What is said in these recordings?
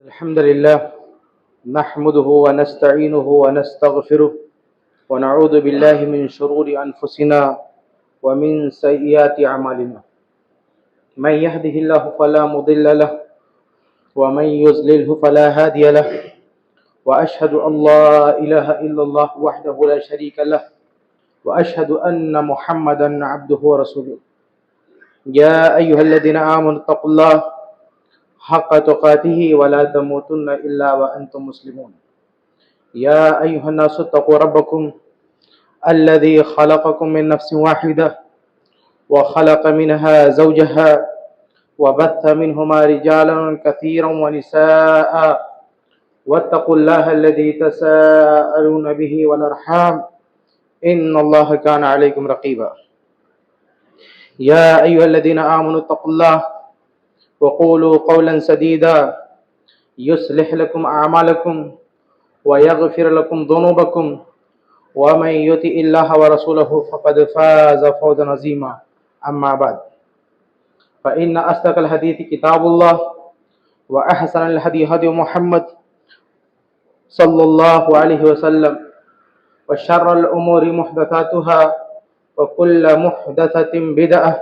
الحمد لله نحمده ونستعينه ونستغفره ونعوذ بالله من شرور أنفسنا ومن سيئات أعمالنا من يهده الله فلا مضل له ومن يضلله فلا هادي له وأشهد أن لا إله إلا الله وحده لا شريك له وأشهد أن محمدا عبده ورسوله يا أيها الذين آمنوا اتقوا الله حق تقاته ولا تموتن إلا وأنتم مسلمون يا أيها الناس اتقوا ربكم الذي خلقكم من نفس واحدة وخلق منها زوجها وبث منهما رجالا كثيرا ونساء واتقوا الله الذي تساءلون به والأرحام إن الله كان عليكم رقيبا يا أيها الذين آمنوا اتقوا الله وقولوا قولا سديدا يصلح لكم أعمالكم ويغفر لكم ذنوبكم ومن يطع الله ورسوله فقد فاز فوزا عظيما أما بعد فإن أصدق الحديث كتاب الله وأحسن الهدي هدي محمد صلى الله عليه وسلم وشر الأمور محدثاتها وكل محدثة بدعة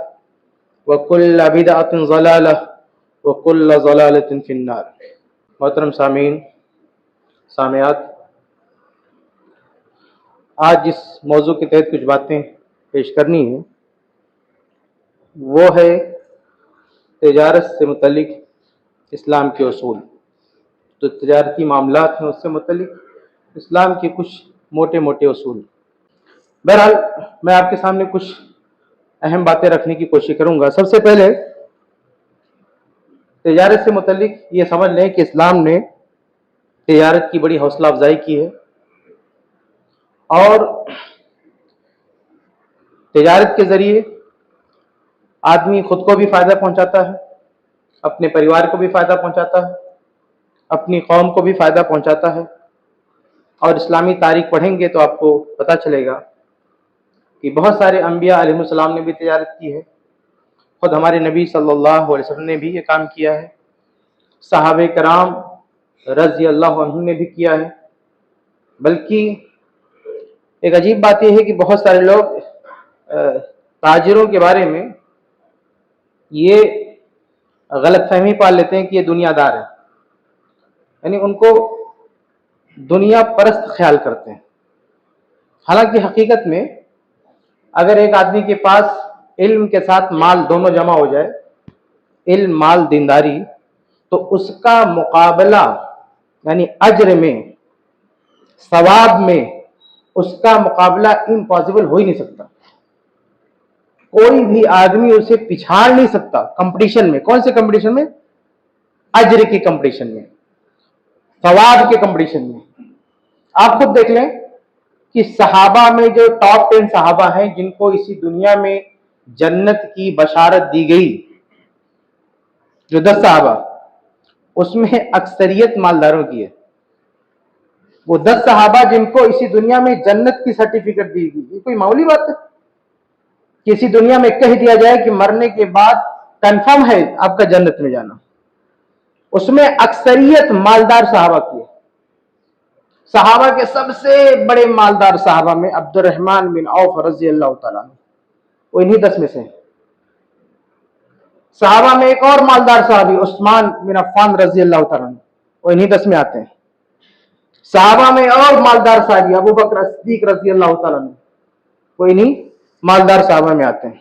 وكل بدعة ضلالة وكل ضلالة في النار۔ محترم سامعین سامعات، آج جس موضوع کے تحت کچھ باتیں پیش کرنی ہیں وہ ہے تجارت سے متعلق اسلام کے اصول۔ جو تجارتی معاملات ہیں اس سے متعلق اسلام کے کچھ موٹے موٹے اصول۔ بہرحال میں آپ کے سامنے کچھ اہم باتیں رکھنے کی کوشش کروں گا۔ سب سے پہلے تجارت سے متعلق یہ سمجھ لیں کہ اسلام نے تجارت کی بڑی حوصلہ افزائی کی ہے، اور تجارت کے ذریعے آدمی خود کو بھی فائدہ پہنچاتا ہے، اپنے پریوار کو بھی فائدہ پہنچاتا ہے، اپنی قوم کو بھی فائدہ پہنچاتا ہے۔ اور اسلامی تاریخ پڑھیں گے تو آپ کو پتہ چلے گا کہ بہت سارے انبیاء علیہ السلام نے بھی تجارت کی ہے، خود ہمارے نبی صلی اللہ علیہ وسلم نے بھی یہ کام کیا ہے، صحابہ کرام رضی اللہ عنہم نے بھی کیا ہے۔ بلکہ ایک عجیب بات یہ ہے کہ بہت سارے لوگ تاجروں کے بارے میں یہ غلط فہمی پال لیتے ہیں کہ یہ دنیا دار ہے، یعنی ان کو دنیا پرست خیال کرتے ہیں۔ حالانکہ حقیقت میں اگر ایک آدمی کے پاس علم کے ساتھ مال دونوں جمع ہو جائے، علم مال دینداری، تو اس کا مقابلہ یعنی اجر میں، ثواب میں اس کا مقابلہ امپاسبل ہو ہی نہیں سکتا۔ کوئی بھی آدمی اسے پچھاڑ نہیں سکتا کمپٹیشن میں۔ کون سے کمپٹیشن میں؟ اجر کی کمپٹیشن میں، ثواب کے کمپٹیشن میں۔ آپ خود دیکھ لیں کہ صحابہ میں جو ٹاپ 10 صحابہ ہیں جن کو اسی دنیا میں جنت کی بشارت دی گئی، جو 10 صحابہ، اس میں اکثریت مالداروں کی ہے۔ وہ 10 صحابہ جن کو اسی دنیا میں جنت کی سرٹیفکیٹ دی گئی، یہ کوئی معمولی بات ہے؟ کسی دنیا میں کہہ دیا جائے کہ مرنے کے بعد کنفرم ہے آپ کا جنت میں جانا، اس میں اکثریت مالدار صحابہ کی ہے۔ صحابہ کے سب سے بڑے مالدار صحابہ میں عبد الرحمن بن عوف رضی اللہ تعالیٰ عنہ، وہ انہی 10 میں سے ہیں۔ صحابہ میں ایک اور مالدار صحابی عثمان بن عفان رضی اللہ تعالیٰ عنہ، وہ انہی 10 میں آتے ہیں۔ صحابہ میں اور مالدار صحابی ابو بکر صدیق رضی اللہ تعالیٰ عنہ، وہ انہی مالدار صحابہ میں آتے ہیں۔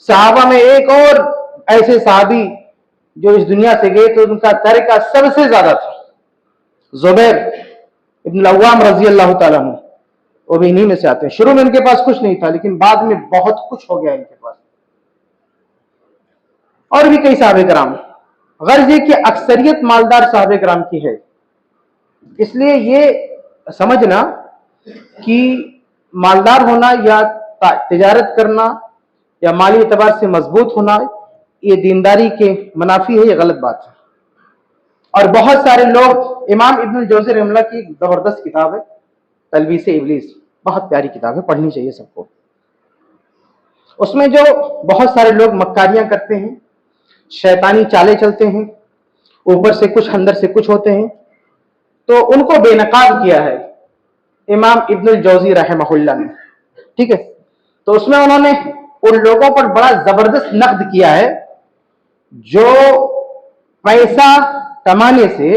صحابہ میں ایک اور ایسے صحابی جو اس دنیا سے گئے تو ان کا ترکہ سب سے زیادہ تھا، زبیر ابن العوام رضی اللہ تعالیٰ عنہ، وہ بھی انہی میں سے آتے ہیں۔ شروع میں ان کے پاس کچھ نہیں تھا، لیکن بعد میں بہت کچھ ہو گیا ان کے پاس۔ اور بھی کئی صحابہ کرام، غرض یہ کہ اکثریت مالدار صحابہ کرام کی ہے۔ اس لیے یہ سمجھنا کہ مالدار ہونا یا تجارت کرنا یا مالی اعتبار سے مضبوط ہونا یہ دینداری کے منافی ہے، یہ غلط بات ہے۔ اور بہت سارے لوگ، امام ابن الجوزی رحمہ اللہ کی ایک زبردست کتاب ہے تلبیس ابلیس، بہت پیاری کتاب ہے، پڑھنی چاہیے سب کو۔ اس میں جو بہت سارے لوگ مکاریاں کرتے ہیں، شیطانی چالیں چلتے ہیں، ऊपर से कुछ अंदर से कुछ होते हैं। तो उनको बेनकाब किया है इमाम इब्नुल जौजी रहमहुल्लाह ने, ठीक है। तो उसमें उन्होंने उन लोगों पर बड़ा जबरदस्त नक्द किया है जो पैसा कमाने से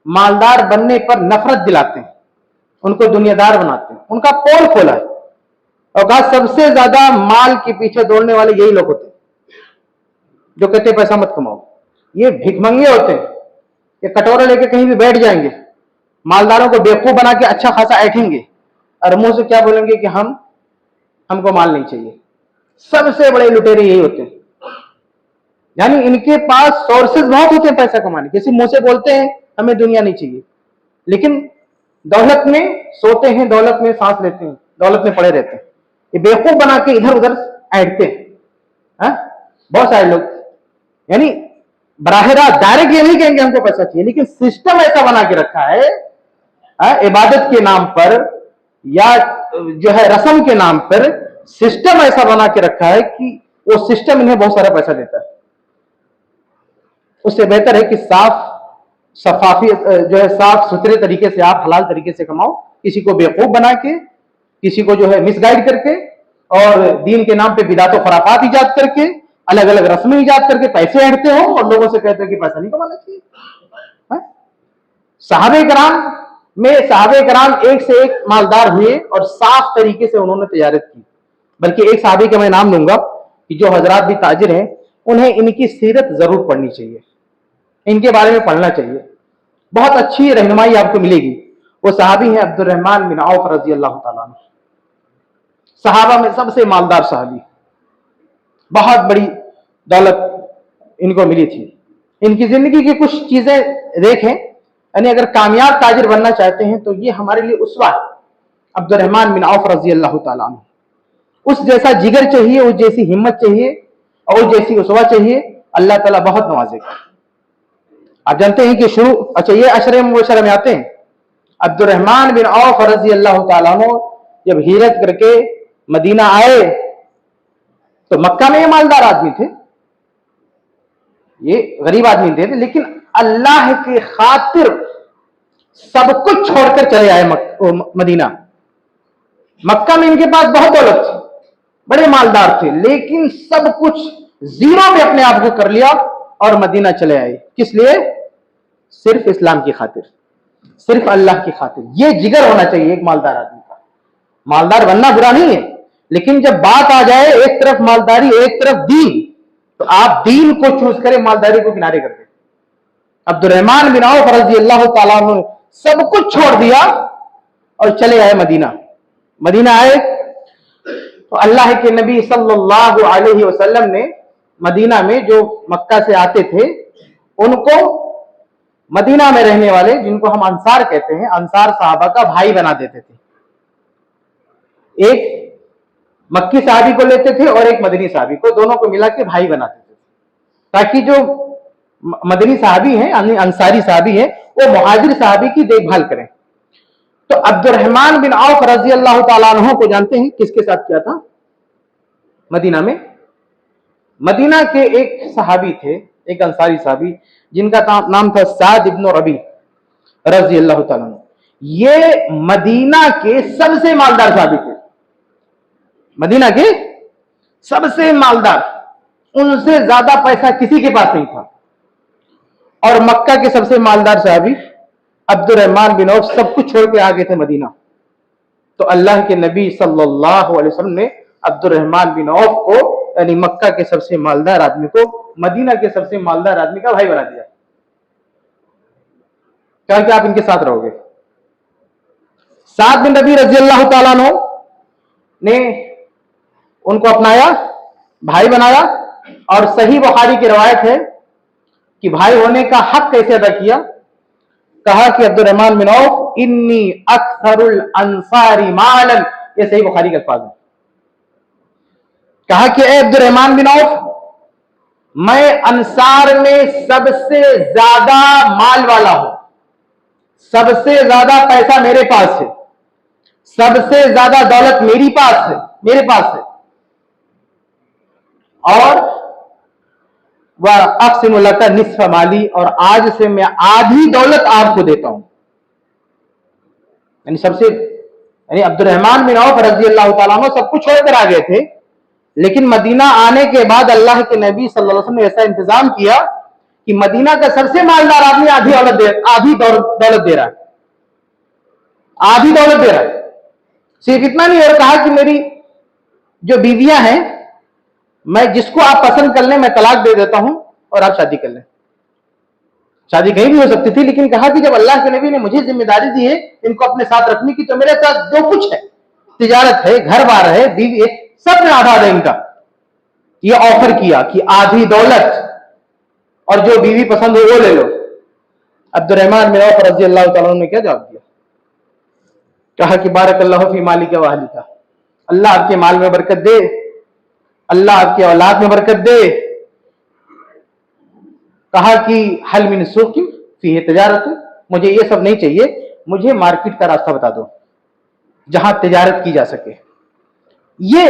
मालदार बनने पर नफरत दिलाते हैं, उनको दुनियादार बनाते हैं। उनका पोल खोला है और कहा सबसे ज्यादा माल के पीछे दौड़ने वाले यही लोग होते हैं जो कहते हैं पैसा मत कमाओ। ये भिखमंगे होते हैं, ये कटोरा लेके कहीं भी बैठ जाएंगे, मालदारों को बेवकूफ बना के अच्छा खासा ऐठेंगे और मुंह से क्या बोलेंगे कि हमको माल नहीं चाहिए। सबसे बड़े लुटेरे यही होते हैं, यानी इनके पास सोर्सेज बहुत होते हैं पैसा कमाने के। मुंह से बोलते हैं हमें दुनिया नहीं चाहिए, लेकिन दौलत में सोते हैं, दौलत में सांस लेते हैं, दौलत में पड़े रहते हैं। ये बेवकूफ बना के इधर उधर ऐठते हैं। बहुत सारे लोग यानी बराह रास्त डायरेक्ट ये नहीं कहेंगे हमको पैसा चाहिए, लेकिन सिस्टम ऐसा बना के रखा है इबादत के नाम पर या जो है रस्म के नाम पर सिस्टम ऐसा बना के रखा है कि वो सिस्टम इन्हें बहुत सारा पैसा देता है। उससे बेहतर है कि सफाफी जो है साफ सुथरे तरीके से आप हलाल तरीके से कमाओ, किसी को बेवकूफ बना के, किसी को जो है मिसगाइड करके और दीन के नाम पे बिदात और खराफात इजाद करके, अलग अलग रस्में इजाद करके पैसे ऐंठते हो और लोगों से कहते हो कि पैसा नहीं कमाना चाहिए। सहाबे कराम एक से एक मालदार हुए और साफ तरीके से उन्होंने तिजारत की। बल्कि एक सहाबी का मैं नाम लूंगा कि जो हजरात भी ताजिर हैं उन्हें इनकी सीरत जरूर पढ़नी चाहिए, इनके बारे में पढ़ना चाहिए, बहुत अच्छी रहनुमाई आपको मिलेगी। वो सहाबी हैं अब्दुर्रहमान बिन औफ रजी अल्लाह ताला अन्हु, सहाबा में सबसे मालदार सहाबी, बहुत बड़ी दौलत इनको मिली थी। इनकी जिंदगी की कुछ चीजें देखें, यानी अगर कामयाब ताजिर बनना चाहते हैं तो ये हमारे लिए उसवा है अब्दुर्रहमान बिन औफ रजी अल्लाह ताला अन्हु। उस जैसा जिगर चाहिए, उस जैसी हिम्मत चाहिए और उस जैसी उसवा चाहिए, अल्लाह ताला बहुत नवाजेगा। आप जानते हैं कि अच्छा ये अशरे मुबशरा में आते हैं। अब्दुर्रहमान बिन औफ रजी अल्लाह ताला अन्हु जब हिजरत करके मदीना आए तो मक्का में ये मालदार आदमी थे, ये गरीब आदमी थे, लेकिन अल्लाह की खातिर सब कुछ छोड़कर चले आए मदीना। मक्का में इनके पास बहुत दौलत थी, बड़े मालदार थे, लेकिन सब कुछ जीरो में अपने आप को कर लिया और मदीना चले आए। किस लिए? सिर्फ इस्लाम की खातिर, सिर्फ अल्लाह की खातिर। ये जिगर होना चाहिए एक मालदार आदमी का। मालदार बनना बुरा नहीं है, लेकिन जब बात आ जाए एक तरफ मालदारी एक तरफ दीन, तो आप दीन को चूज करें, मालदारी को किनारे कर दें। अब्दुर्रहमान बिन औफ रज़ी अल्लाह ताला अन्हु ने सब कुछ छोड़ दिया और चले आए मदीना। मदीना आए तो अल्लाह के नबी सल्लल्लाहु अलैहि वसल्लम ने मदीना में जो मक्का से आते थे उनको मदीना में रहने वाले, जिनको हम अंसार कहते हैं, अंसार साहबा का भाई बना देते थे। एक मक्की साहबी को लेते थे और एक मदनी साहबी को, दोनों को मिला के भाई बनाते थे, ताकि जो मदनी साहबी हैं, अंसारी साहबी हैं, वो मुहाजिर साहबी की देखभाल करें। तो अब्दुर्रहमान बिन औफ रजी अल्लाह ताला अन्हु को जानते हैं किसके साथ किया था? मदीना में मदीना के एक सहाबी थे, एक अंसारी साहबी, जिनका नाम था साद इब्न रबी रजी अल्लाह ताला अन्हु। ये मदीना के सबसे मालदार साहबी थे, मदीना के सबसे मालदार, उनसे ज्यादा पैसा किसी के पास नहीं था। और मक्का के सबसे मालदार साहबी अब्दुर्रहमान बिन औफ सब कुछ छोड़ के आ गए थे मदीना। तो अल्लाह के नबी सल्लल्लाहु अलैहि वसल्लम ने अब्दुर्रहमान बिन औफ को, यानी मक्का के सबसे मालदार आदमी को, मदीना के सबसे मालदार आदमी का भाई बना दिया। क्या कि आप इनके साथ रहोगे। साद बिन रबी रजी अल्लाह ताला अन्हु ने उनको अपनाया, भाई बनाया। और सही बुखारी की रवायत है कि भाई होने का हक कैसे अदा किया। कहा कि अब्दुर्रहमान बिन औफ इन्नी अक्सरुल अंसारी मालन, ये सही बुखारी के अल्फाज है। कहा कि ए अब्दुर्रहमान बिन औफ, मैं अंसार में सबसे ज्यादा माल वाला हूं, सबसे ज्यादा पैसा मेरे पास है, सबसे ज्यादा दौलत मेरे पास है। और وَأَقْسِمُ لَكَ نِصْفَ مَالِي، اور آج سے میں آدھی دولت آپ کو دیتا ہوں. یعنی عبد الرحمن بن عوف رضی اللہ تعالیٰ عنہ سب کچھ چھوڑ کر آ گئے تھے، لیکن مدینہ آنے کے بعد اللہ کے نبی صلی اللہ علیہ وسلم نے ایسا انتظام کیا کہ مدینہ کا سب سے مالدار آدمی آدھی دولت دے رہا ہے. آدھی دولت دے رہا ہے. صرف اتنا نہیں، اور کہا کہ میری جو بیویاں ہیں، میں جس کو آپ پسند کر لیں میں طلاق دے دیتا ہوں اور آپ شادی کر لیں. شادی کہیں بھی ہو سکتی تھی، لیکن کہا کہ جب اللہ کے نبی نے مجھے ذمہ داری دی ہے ان کو اپنے ساتھ رکھنے کی، تو میرے ساتھ جو کچھ ہے، تجارت ہے، گھر بار ہے، بیوی ہے، سب میں آدھا دے ان کا. یہ آفر کیا کہ آدھی دولت اور جو بیوی پسند ہو وہ لے لو. عبد الرحمن بن عوف رضی اللہ تعالیٰ عنہ نے کیا جواب دیا؟ کہا کہ بارک اللہ فی مالک و اہلک، اللہ آپ کے مال میں برکت دے، اللہ آپ کے اولاد میں برکت دے. کہا کہ حل من سوق فیہ تجارت، مجھے یہ سب نہیں چاہیے، مجھے مارکیٹ کا راستہ بتا دو جہاں تجارت کی جا سکے. یہ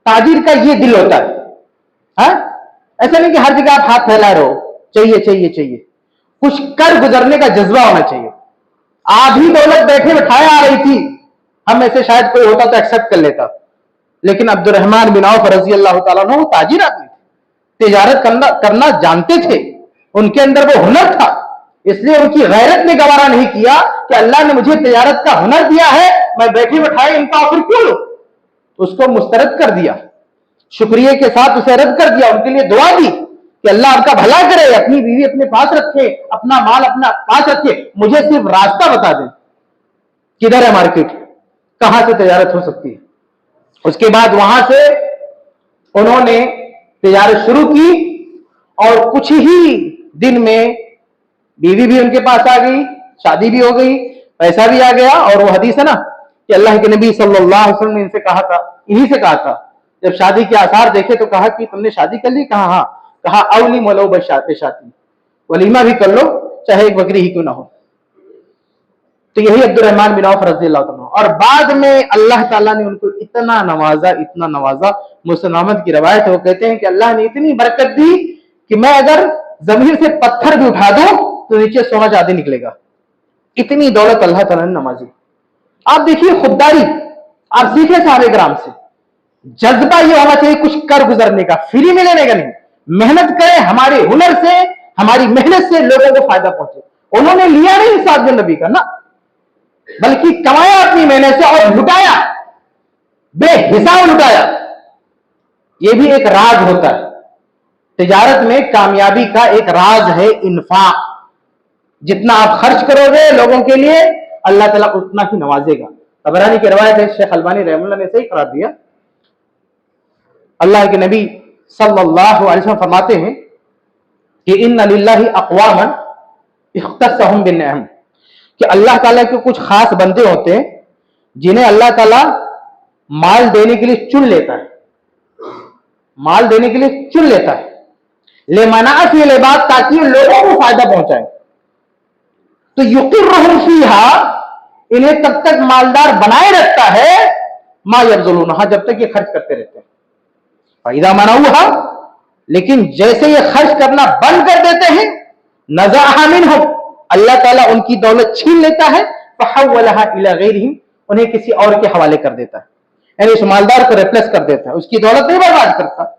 تاجر کا یہ دل ہوتا ہے. ایسا نہیں کہ ہر جگہ آپ ہاتھ پھیلا رہے ہو، چاہیے چاہیے چاہیے، کچھ کر گزرنے کا جذبہ ہونا چاہیے. آدھی دولت بیٹھے بٹھائے آ رہی تھی، ہم میں سے شاید کوئی ہوتا تو ایکسپٹ کر لیتا، لیکن عبد الرحمن بن عوف رضی اللہ تعالیٰ عنہ وہ تاجر آدمی تھے، تجارت کرنا جانتے تھے، ان کے اندر وہ ہنر تھا. اس لیے ان کی غیرت نے گوارا نہیں کیا کہ اللہ نے مجھے تجارت کا ہنر دیا ہے، میں بیٹھے بٹھائے ان کا آفر کیوں لوں. اس کو مسترد کر دیا، شکریہ کے ساتھ اسے رد کر دیا، ان کے لیے دعا دی کہ اللہ آپ کا بھلا کرے، اپنی بیوی اپنے پاس رکھے، اپنا مال اپنا پاس رکھے، مجھے صرف راستہ بتا دیں کدھر ہے مارکیٹ، کہاں سے تجارت ہو سکتی ہے. اس کے بعد وہاں سے انہوں نے تجارت شروع کی، اور کچھ ہی دن میں بیوی بھی ان کے پاس آ گئی، شادی بھی ہو گئی، پیسہ بھی آ گیا. اور وہ حدیث ہے نا کہ اللہ کے نبی صلی اللہ علیہ وسلم نے انہیں سے کہا تھا جب شادی کے آثار دیکھے تو کہا کہ تم نے شادی کر لی؟ کہا ہاں. کہا اولی مولو بشاتی، ولیمہ بھی کر لو چاہے ایک بکری ہی کیوں نہ ہو. تو یہی عبد الرحمن بن عوف رضی اللہ عنہ. اور بعد میں اللہ تعالیٰ نے ان کو اتنا نوازا. مسلم احمد کی روایت ہے، وہ کہتے ہیں کہ اللہ نے اتنی برکت دی کہ میں اگر زمین سے پتھر بھی اٹھا دوں تو نیچے سونا چاندی نکلے گا. اتنی دولت اللہ تعالیٰ نے نوازی. آپ دیکھیے خودداری، آپ سیکھیں صحابہ کرام سے. جذبہ یہ ہونا چاہیے کچھ کر گزرنے کا، فری میں لینے کا نہیں. محنت کریں، ہمارے ہنر سے، ہماری محنت سے لوگوں کو فائدہ پہنچے. انہوں نے لیا نہیں ساتھ نبی کا نا، بلکہ کمایا اپنی محنت سے اور لٹایا، بے حساب لٹایا. یہ بھی ایک راز ہوتا ہے تجارت میں. کامیابی کا ایک راز ہے انفاق. جتنا آپ خرچ کرو گے لوگوں کے لیے، اللہ تعالیٰ اتنا ہی نوازے گا. طبرانی کی روایت ہے، شیخ البانی رحمہ اللہ نے صحیح قرار دیا. اللہ کے نبی صلی اللہ علیہ وسلم فرماتے ہیں کہ ان للہ اقواما اختصهم بالنعم، کہ اللہ تعالیٰ کے کچھ خاص بندے ہوتے ہیں جنہیں اللہ تعالیٰ مال دینے کے لیے چن لیتا ہے. مال دینے کے لیے چن لیتا ہے لمنع فی العباد، تاکہ لوگوں کو فائدہ پہنچائے. تو یقرهم فیہا، انہیں تب تک مالدار بنائے رکھتا ہے ما یبذلونہا، جب تک یہ خرچ کرتے رہتے ہیں. فَإِذَا مَنَعُوهَا، لیکن جیسے یہ خرچ کرنا بند کر دیتے ہیں، نَزَعَهَا مِنْهُمْ، اللہ تعالیٰ ان کی دولت چھین لیتا ہے. فَحَوَّلَهَا إِلَى غَيْرِهِمْ، انہیں کسی اور کے حوالے کر دیتا ہے. یعنی اس مالدار کو ریپلیس کر دیتا ہے، اس کی دولت نہیں برباد کرتا،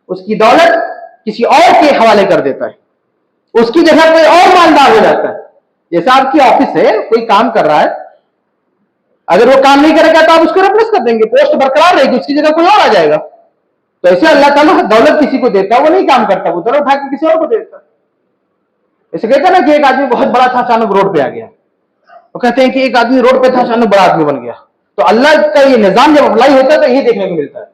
اس کی دولت کسی اور کے حوالے کر دیتا ہے. اس کی جگہ کوئی اور مالدار ہو جاتا ہے. جیسے آپ کی آفس ہے، کوئی کام کر رہا ہے، اگر وہ کام نہیں کرے گا تو آپ اس کو ریپلیس کر دیں گے، پوسٹ برقرار رہے گی، اس کی جگہ کوئی اور آ جائے گا. تو ایسے اللہ تعالیٰ دولت کسی کو دیتا ہے، وہ نہیں کام کرتا، وہ دولت اٹھا کے کسی اور کو دیتا ہے. ایسے کہتے ہیں نا کہ ایک آدمی بہت بڑا تھا، اچانک روڈ پہ آ گیا. وہ کہتے ہیں کہ ایک آدمی روڈ پہ تھا، اچانک بڑا آدمی بن گیا. تو اللہ کا یہ نظام جب اپلائی ہوتا ہے تو یہ دیکھنے کو ملتا ہے.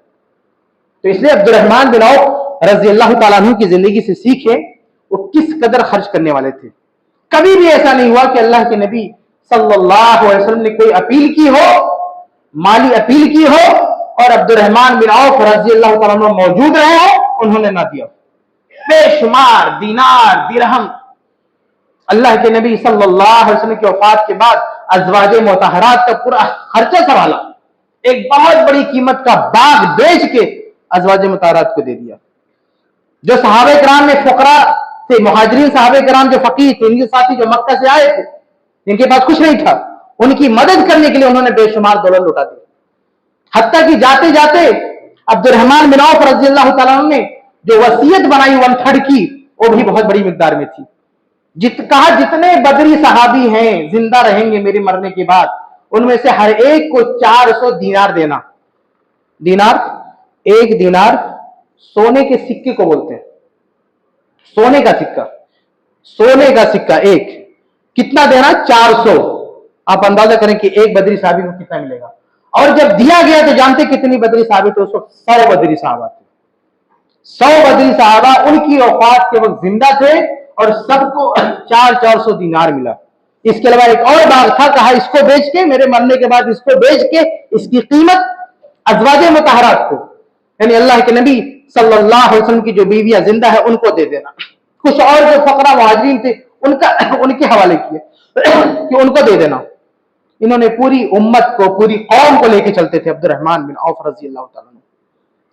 تو اس لیے عبد الرحمن بن عوف رضی اللہ تعالیٰ عنہ کی زندگی سے سیکھیں وہ کس قدر خرچ کرنے والے تھے. کبھی بھی ایسا نہیں ہوا کہ اللہ کے نبی صلی اللہ علیہ وسلم نے کوئی اپیل کی ہو، مالی اپیل کی ہو، اور عبد الرحمن بن عوف رضی اللہ تعالیٰ عنہ موجود رہے ہو، انہوں نے نہ دیا. بے شمار دینار درہم اللہ کے نبی صلی اللہ علیہ وسلم کی وفات کے بعد ازواج مطہرات کا پورا خرچہ سنبھالا. ایک بہت بڑی قیمت کا باغ بیچ کے ازواج مطہرات کو دے دیا. जो सहाबे कराम में फकरा थे, मुहाजिरीन सहाबे कराम जो फकीर थे, इनके साथी जो मक्का से आए थे, जिनके पास कुछ नहीं था, उनकी मदद करने के लिए उन्होंने बेशुमार दौलत लुटा दी। हत्ता कि जाते जाते अब्दुर्रहमान बिन औफ रजी अल्लाह तआला अन्हु ने जो वसीयत बनाई 1/3 की, वो भी बहुत बड़ी मिकदार में थी। कहा जितने बदरी सहाबी हैं जिंदा रहेंगे मेरे मरने के बाद, उनमें से हर एक को 400 दीनार देना। दीनार, एक दीनार सोने के सिक्के को बोलते हैं, सोने का सिक्का, सोने का सिक्का एक, कितना देना? 400। आप अंदाजा करें कि एक बदरी साहबी को कितना मिलेगा। और जब दिया गया तो जानते कितनी बदरी साहबी थे? उस वक्त 100 बदरी साहबा थे। 100 बदरी साहबा उनकी वफात के वक्त जिंदा थे और सबको 400 दीनार मिला। इसके अलावा एक और बाग था, कहा इसको बेच के, मेरे मरने के बाद इसको बेच के इसकी कीमत अज़वाजे मुतहरात को, यानी अल्लाह के नबी सल्लल्लाहु अलैहि वसल्लम की जो बीवियां जिंदा है उनको दे देना। कुछ और जो फकरा मुहाजिरीन थे उनके हवाले किए कि उनको दे देना। इन्होंने पूरी उम्मत को, पूरी कौम को लेके चलते थे अब्दुर्रहमान बिन औफ रजी अल्लाह तआला अन्हु।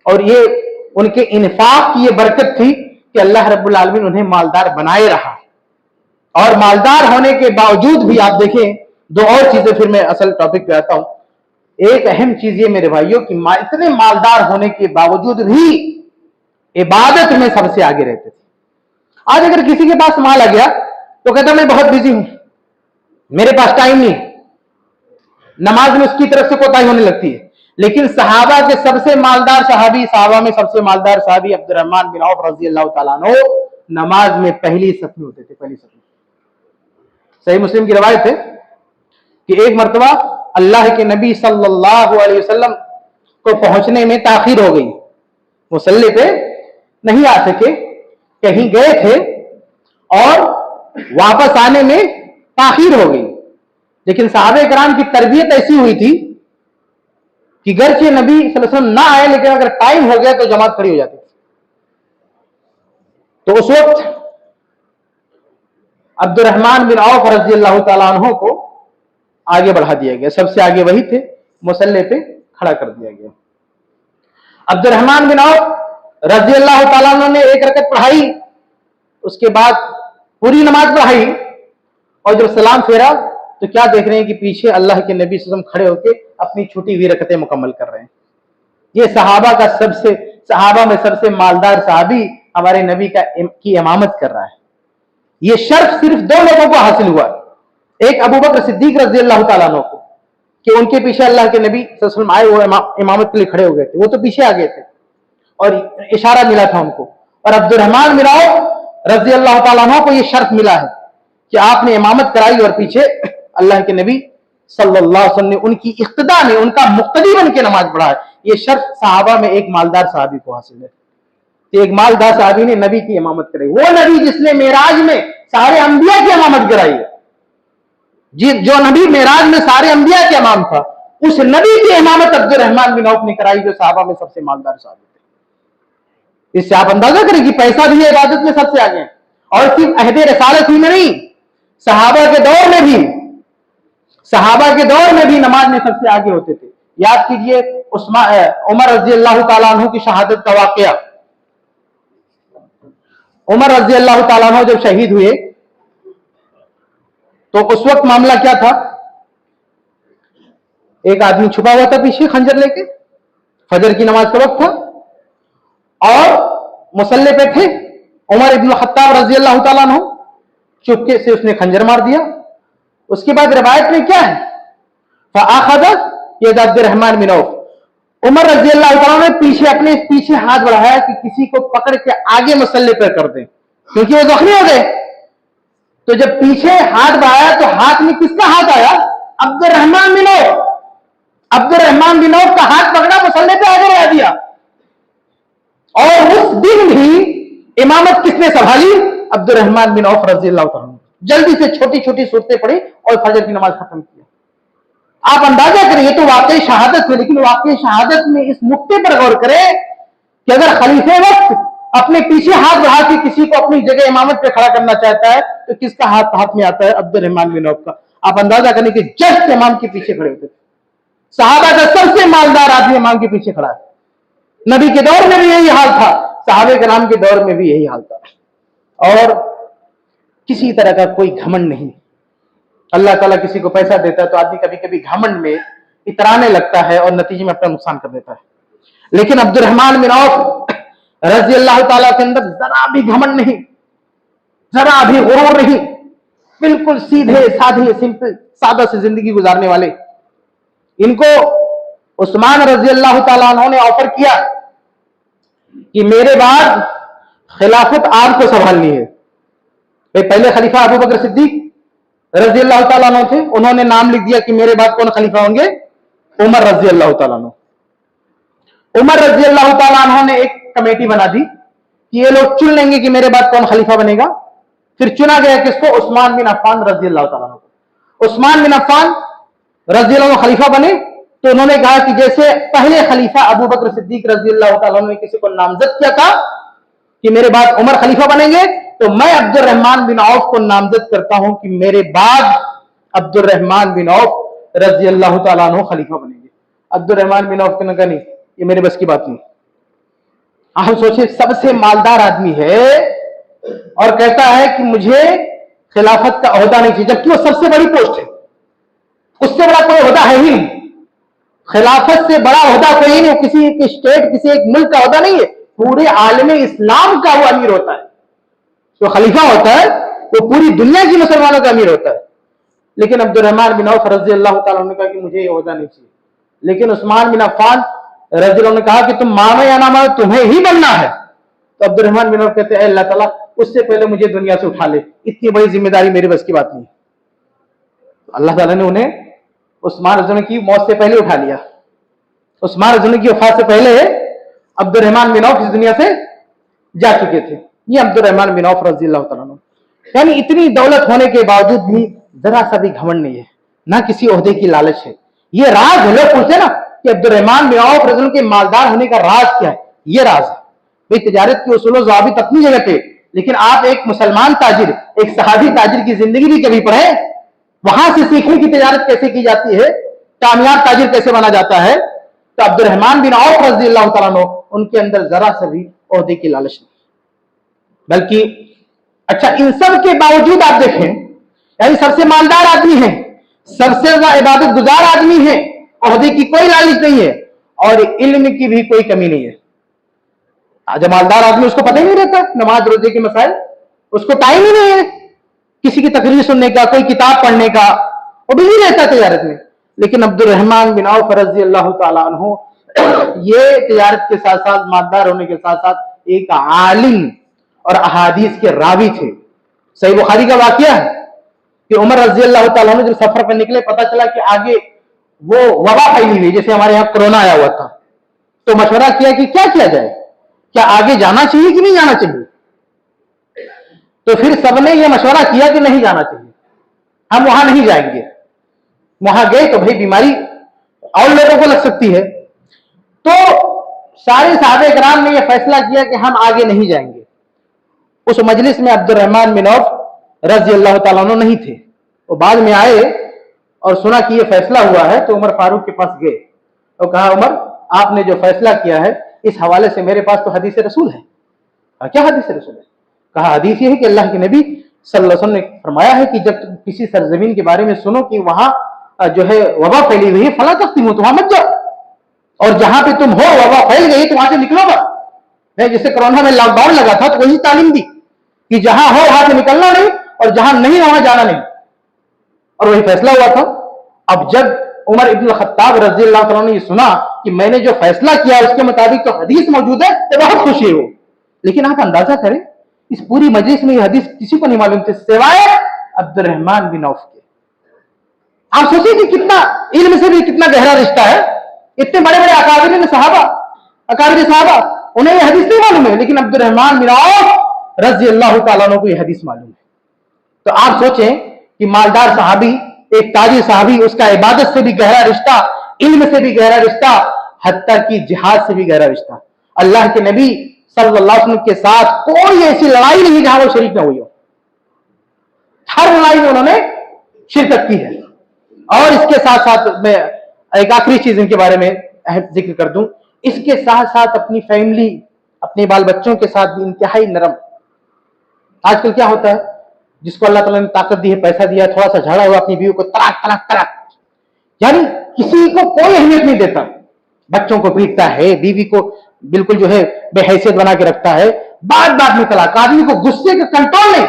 और ये उनके इन्फाक की ये बरकत थी कि अल्लाह रब्बुल आलमीन उन्हें मालदार बनाए रहा। और मालदार होने के बावजूद भी आप देखें, दो और चीजें, फिर मैं असल टॉपिक पे आता हूं। एक अहम चीज ये मेरे भाइयों कि इतने मालदार होने के बावजूद भी इबादत में सबसे आगे रहते थे। आज अगर किसी के पास माल आ गया तो कहता मैं बहुत बिजी हूं, मेरे पास टाइम नहीं, नमाज में उसकी तरफ से कोताही होने लगती है। लेकिन सहाबा के सबसे मालदार सहाबी, सहाबा में सबसे मालदार सहाबी अब्दुर्रहमान बिन औफ रजी अल्लाह तआला अन्हु नमाज में पहली सफ में होते थे, पहली सफ में। सही मुस्लिम की रवायत है कि एक मर्तबा अल्लाह के नबी सल्लल्लाहु अलैहि वसल्लम को पहुंचने में ताखीर हो गई, मुसल्ले पे नहीं आ सके, कहीं गए थे और वापस आने में ताखीर हो गई। लेकिन सहाबे कराम की तरबियत ऐसी हुई थी कि गर्चे नबी सल्लल्लाहु अलैहि वसल्लम ना आए, लेकिन अगर टाइम हो गया तो जमात खड़ी हो जाती थी। तो उस वक्त अब्दुर्रहमान बिन औफ रजी अल्लाह तआला अन्हु को आगे बढ़ा दिया गया, सबसे आगे वही थे, मुसल्ले पे खड़ा कर दिया गया। अब्दुर्रहमान बिन औफ रजी अल्लाह तआला अन्हु ने एक रकत पढ़ाई, उसके बाद पूरी नमाज पढ़ाई, और जब सलाम फेरा तो क्या देख रहे हैं कि पीछे अल्लाह के नबी सल्लल्लाहु अलैहि वसल्लम खड़े होकर अपनी छूटी हुई रकतें मुकम्मल कर रहे हैं। ये सहाबा में सबसे मालदार सहाबी हमारे नबी की इमामत कर रहा है। ये शर्फ सिर्फ दो लोगों को हासिल हुआ, एक अबू बकर सिद्दीक रजी अल्लाह तआला अन्हु को, कि उनके पीछे अल्लाह के नबी सल्लल्लाहु अलैहि वसल्लम आए, वो इमामत के लिए खड़े हो गए थे, वो तो पीछे आ गए थे और इशारा मिला था उनको। और अब्दुर्रहमान बिन औफ रजी अल्लाह तआला अन्हु को ये शर्फ मिला है कि आपने इमामत कराई और पीछे अल्लाह के नबी सल्लल्लाहु अलैहि वसल्लम ने उनकी इख्तिदा में उनका मुक्तदी बन के नमाज पढ़ा है। ये शर्फ सहाबा में एक मालदार सहाबी को हासिल है कि एक मालदार सहाबी ने नबी की इमामत कराई, वो नबी जिसने मेराज में सारे अंबिया की इमामत कराई है, जो नबी मेराज में सारे अंबिया के इमाम था, उस नबी की इमामत अब्दुर्रहमान बिन औफ ने कराई, जो सहाबा में सबसे मालदार सहाबी थे। इससे आप अंदाजा करें कि पैसा भी इबादत में सबसे आगे, और सिर्फ अहदे रसालत ही में नहीं, सहाबा के दौर में भी नमाज में सबसे आगे होते थे। याद कीजिए उमर रजी अल्लाह तआला अन्हु की शहादत का वाकया। उमर रजी अल्लाह तआला अन्हु जब शहीद हुए तो उस वक्त मामला क्या था, एक आदमी छुपा हुआ था पीछे खंजर लेके, फजर की नमाज का वक्त था और मुसल्ले पे थे। उमर इब्न खत्ताब रजी अल्लाह तआला अन्हु चुपके से उसने खंजर मार दिया। उसके बाद रिवायत में क्या है, फ़अख़ज़ यद अब्दुर्रहमान बिन औफ, उमर रजी अल्लाह तआला ने अपने पीछे हाथ बढ़ाया कि किसी को पकड़ के आगे मसल्ले पर कर दें, क्योंकि वो जख्मी हो गए। तो जब पीछे हाथ बढ़ाया तो हाथ में किसका हाथ आया? अब्दुर्रहमान बिन औफ। अब्दुर्रहमान बिन औफ का हाथ पकड़ा, मसल्ले पे आगे बढ़ा दिया। और उस दिन भी इमामत किसने संभाली? अब्दुर्रहमान बिन औफ रजी अल्लाह तआला। जल्दी से छोटी छोटी सूरतें पढ़ी और फजर की नमाज खत्म किया। आप अंदाजा करें, ये तो वाकई शहादत है, लेकिन वाकई शहादत में इस नुक्ते पर गौर करें कि अगर खलीफे वक्त अपने पीछे हाथ बढ़ा के किसी को अपनी जगह इमामत पे खड़ा करना चाहता है तो किसका हाथ में आता है? अब्दुर्रहमान बिन औफ का। आप अंदाजा करें कि जस्ट इमाम के पीछे खड़े होते थे। सहाबा का सबसे मालदार आदमी इमाम के पीछे खड़ा है। नबी के दौर में भी यही हाल था सहाबे कराम के दौर में भी यही हाल था, और किसी तरह का कोई घमंड नहीं। अल्लाह ताला किसी को पैसा देता है तो आदमी कभी कभी घमंड में इतराने लगता है और नतीजे में अपना नुकसान कर देता है। लेकिन अब्दुर्रहमान बिन औफ रजी अल्लाह ताला के अंदर जरा भी घमंड नहीं, जरा भी गुरूर नहीं, बिल्कुल सीधे साधे सिंपल सादा से जिंदगी गुजारने वाले। इनको उस्मान रजी अल्लाह ताला अन्हु ने ऑफर किया कि मेरे बाद खिलाफत आपको संभालनी है। पहले खलीफा अबू बकर सिद्दीक रजी अल्लाह ताला अन्हु थे, उन्होंने नाम लिख दिया कि मेरे बाद कौन खलीफा होंगे, उमर रजी अल्लाह ताला अन्हु। उमर रजी अल्लाह ताला अन्हु ने एक कमेटी बना दी कि ये लोग चुन लेंगे कि मेरे बाद कौन खलीफा बनेगा। फिर चुना गया किसको, उस्मान बिन अफ़्फ़ान रजी अल्लाह ताला अन्हु। उस्मान बिन अफ़्फ़ान रजी अल्लाह अन्हु खलीफा बने तो उन्होंने कहा कि जैसे पहले खलीफा अबू बकर सिद्दीक रजी अल्लाह ताला अन्हु ने किसी को नामजद किया था कि मेरे बाद उमर खलीफा बनेंगे, तो मैं अब्दुर्रहमान बिन औफ को नामजद करता हूं कि मेरे बाद अब्दुर्रहमान बिन औफ रजी अल्लाह ताला अन्हु खलीफा बनेंगे। अब्दुर्रहमान बिन औफ ने कहा नहीं, ये मेरे बस की बात नहीं। आप सोचिए, सबसे मालदार आदमी है और कहता है कि मुझे खिलाफत का ओहदा नहीं चाहिए, जबकि वो सबसे बड़ी पोस्ट है, उससे बड़ा कोई ओहदा है ही नहीं। खिलाफत से बड़ा ओहदा कोई नहीं, किसी एक स्टेट किसी एक मुल्क का ओहदा नहीं है, पूरे आलम इस्लाम का वो अमीर होता है। जो खलीफा होता है वो पूरी दुनिया की मुसलमानों का अमीर होता है। लेकिन अब्दुर्रहमान बिन औफ रजी अल्लाह ताला ने कहा कि मुझे ये ओहदा नहीं चाहिए। लेकिन उस्मान बिन अफ़्फ़ान रजी अल्लाह ने कहा कि तुम मानो या ना मानो तुम्हें ही बनना है। तो अब्दुर्रहमान बिन औफ कहते हैं अल्लाह ताला उससे पहले मुझे दुनिया से उठा ले, इतनी बड़ी जिम्मेदारी मेरे बस की बात नहीं। अल्लाह ताला ने उन्हें उस्मान रज़ी की मौत से पहले उठा लिया। उस्मान रज़ी की वफात से पहले अब्दुर्रहमान बिन औफ इस दुनिया से जा चुके थे। ये अब्दुर्रहमान बिन औफ रज़ी अल्लाह ताला अन्हु, यानी इतनी दौलत होने के बावजूद भी जरा सा भी घमंड नहीं है, ना किसी ओहदे की लालच है। ये राज है। लोग पूछते ना कि अब्दुर्रहमान बिन औफ रज़ी के मालदार होने का राज क्या है, ये राज है। भाई तिजारत के उसूल ज़ाबित अपनी जगह पे, लेकिन आप एक मुसलमान ताजिर, एक सहाबी ताजिर की जिंदगी भी कभी पढ़े, वहां से सीखने की तिजारत कैसे की जाती है, कामयाब ताजिर कैसे बना जाता है। तो अब्दुर्रहमान बिन औफ रज़ी अल्लाह ताला अन्हु, उनके अंदर जरा सा भी ओहदे की लालच नहीं, बल्कि अच्छा इन सब के बावजूद आप देखें, यानी सबसे मालदार आदमी है, सबसे ज्यादा इबादत गुजार आदमी है, ओहदे की कोई लालच नहीं है और इल्म की भी कोई कमी नहीं है। आज मालदार आदमी, उसको पता ही नहीं रहता नमाज रोजे के मसाइल, उसको टाइम ही नहीं है किसी की तकरीर सुनने का, कोई किताब पढ़ने का, वो बिजी रहता है तिजारत में। लेकिन अब्दुर्रहमान बिन औफ रज़ी अल्लाह ताला अन्हु ये तिजारत के साथ साथ, मालदार होने के साथ साथ एक आलिम और अहादीस के रावी थे। सही बुखारी का वाकया है कि उमर रज़ी अल्लाह ताला अन्हु जब सफर पर निकले, पता चला कि आगे वो वबा फैली हुई, जैसे हमारे यहाँ कोरोना आया हुआ था। तो मशवरा किया कि क्या किया जाए, क्या आगे जाना चाहिए कि नहीं जाना चाहिए। तो फिर सबने ये मशवरा किया कि नहीं जाना चाहिए, हम वहां नहीं जाएंगे। वहां गए तो भाई बीमारी और लोगों को लग सकती है। तो सारे सहाबे किराम ने यह फैसला किया कि हम आगे नहीं जाएंगे। उस मजलिस में अब्दुर्रहमान बिन औफ रज़ी अल्लाह ताला अन्हु नहीं थे। वो बाद में आए और सुना कि यह फैसला हुआ है, तो उमर फारूक के पास गए और कहा, उमर आपने जो फैसला किया है इस हवाले से मेरे पास तो हदीस रसूल है। क्या हदीस रसूल है? कहा हदीस ये है कि अल्लाह के नबी सल्लल्लाहु अलैहि वसल्लम ने फरमाया है कि जब तुम किसी सरजमीन के बारे में सुनो कि वहां जो है वबा फैली हुई है, फला तक तुम वहां मत जाओ, और जहां पे तुम हो वबा फैल गई तो वहां से निकलो मत। जैसे कोरोना में लॉकडाउन लगा था तो वही तालीम दी कि जहां हो वहां से निकलना नहीं और जहां नहीं वहां जाना नहीं, और वही फैसला हुआ था। अब जब उमर इब्न खत्ताब रज़ी अल्लाह तआला ने ये सुना कि मैंने जो फैसला किया उसके मुताबिक तो हदीस मौजूद है, तो बहुत खुशी हो। लेकिन आप अंदाजा करें, इस पूरी मजलिस में ये हदीस किसी को नहीं मालूम थी सिवाय अब्दुर्रहमान बिन औफ के। आप सोचिए कि कितना इल्म से भी कितना गहरा रिश्ता है। इतने बड़े बड़े अकाबिर सहाबा, उन्हें ये हदीस नहीं मालूम है, लेकिन अब्दुर्रहमान बिन औफ रज़ी अल्लाह तआला अन्हु को ये हदीस मालूम है। तो आप सोचें कि मालदार सहाबी, एक ताजी सहाबी, उसका इबादत से भी गहरा रिश्ता, इल्म से भी गहरा रिश्ता, हत्ता की जिहाद से भी गहरा रिश्ता। अल्लाह के नबी सल्लल्लाहु अलैहि वसल्लम के साथ कोई ऐसी लड़ाई नहीं जहां वो शरीक न हुई हो, हर लड़ाई में उन्होंने शिरकत की है। और इसके साथ साथ मैं एक आखिरी चीज इनके बारे में जिक्र कर दूं, इसके साथ साथ अपनी फैमिली अपने बाल बच्चों के साथ भी इंतहाई नरम। आजकल क्या होता है, जिसको अल्लाह ताला ने ताकत दी है, पैसा दिया है, थोड़ा सा झगड़ा हुआ अपनी बीवी को तलाक तलाक तलाक, यानी किसी को कोई अहमियत नहीं देता, बच्चों को पीटता है, बीवी को बिल्कुल जो है बेहैसियत बना के रखता है, बात बात में तलाक। आदमी को गुस्से का कंट्रोल नहीं,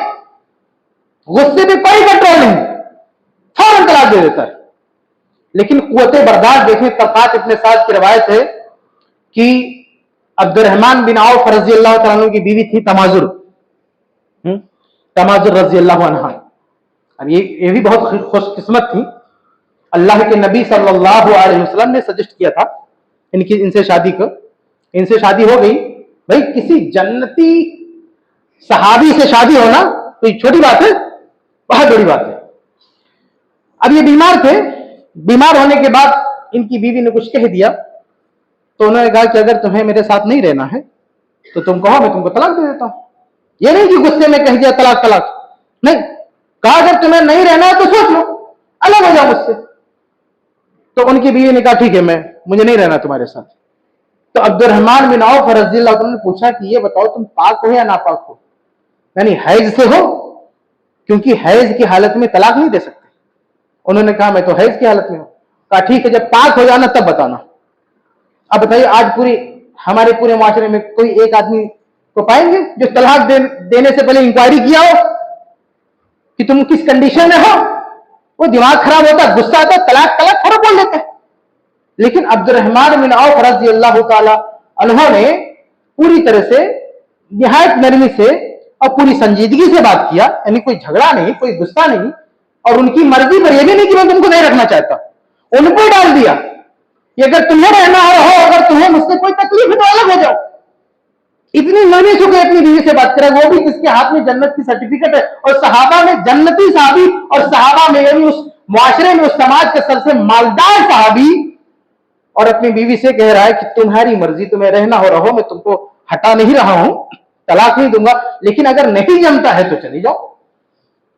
गुस्से पे कोई कंट्रोल नहीं, फौरन तलाक दे देता है। लेकिन कुव्वते बर्दाश्त देखें, तलकात इब्न साद की रवायत है कि अब्दुर्रहमान बिन औफ रजी अल्लाह तआला अन्हु की बीवी थी तमाजुर, तमाजुर रजी अल्लाह अन्हा। अब ये भी बहुत खुशकिस्मत थी, अल्लाह के नबी सल्लल्लाहु अलैहि वसल्लम ने सजेस्ट किया था इनसे शादी को, इनसे शादी हो गई। भाई किसी जन्नती सहाबी से शादी होना कोई छोटी बात है, बहुत बड़ी बात है। अब ये बीमार थे, बीमार होने के बाद इनकी बीवी ने कुछ कह दिया, तो उन्होंने कहा कि अगर तुम्हें मेरे साथ नहीं रहना है तो तुम कहो, मैं तुमको तलाक दे देता हूं। ये नहीं कि गुस्से में कह दिया तलाक तलाक, नहीं, कहा अगर तुम्हें नहीं रहना है तो सोच लो, अलग हो जाओ मुझसे। तो उनकी बीवी ने कहा ठीक है, मुझे नहीं रहना तुम्हारे साथ। तो अब्दुर्रहमान बिन औफ रज़ियल्लाहु अन्हु ने पूछा कि ये बताओ तुम पाक हो या नापाक हो, यानी हैज से हो, क्योंकि हैज की हालत में तलाक नहीं दे सकते। उन्होंने कहा मैं तो हैज की हालत में हूं। कहा ठीक है, जब पाक हो जाना तब बताना। अब बताइए, आज हमारे पूरे माशरे में कोई एक आदमी को पाएंगे जो तलाक देने से पहले इंक्वायरी किया हो कि तुम किस कंडीशन में हो? वो दिमाग खराब होता, गुस्सा आता, तलाक तलाक फौरन बोल देते हैं। लेकिन अब्दुर्रहमान बिन औफ रज़ियल्लाहु ताला अन्हु ने पूरी तरह से, निहायत नरमी से और पूरी संजीदगी से बात किया, यानी कोई झगड़ा नहीं, कोई गुस्सा नहीं, और उनकी मर्जी पर यह भी नहीं कि मैं तुमको नहीं रखना चाहता, उन पर डाल दिया कि अगर तुम्हें रहना हो, अगर तुम्हें मुझसे कोई तकलीफ है तो अलग हो जाओ। इतनी नरमी से अपनी बीवी से बात करे, वो भी किसके हाथ में जन्नत की सर्टिफिकेट है, और सहाबा में जन्नती सहाबी, और सहाबा में यानी उस मुआशरे में, उस समाज के सबसे मालदार सहाबी, और अपनी बीवी से कह रहा है कि तुम्हारी मर्जी, तुम्हें रहना हो रहो, मैं तुमको हटा नहीं रहा हूं, तलाक नहीं दूंगा, लेकिन अगर नहीं जमता है तो चली जाओ।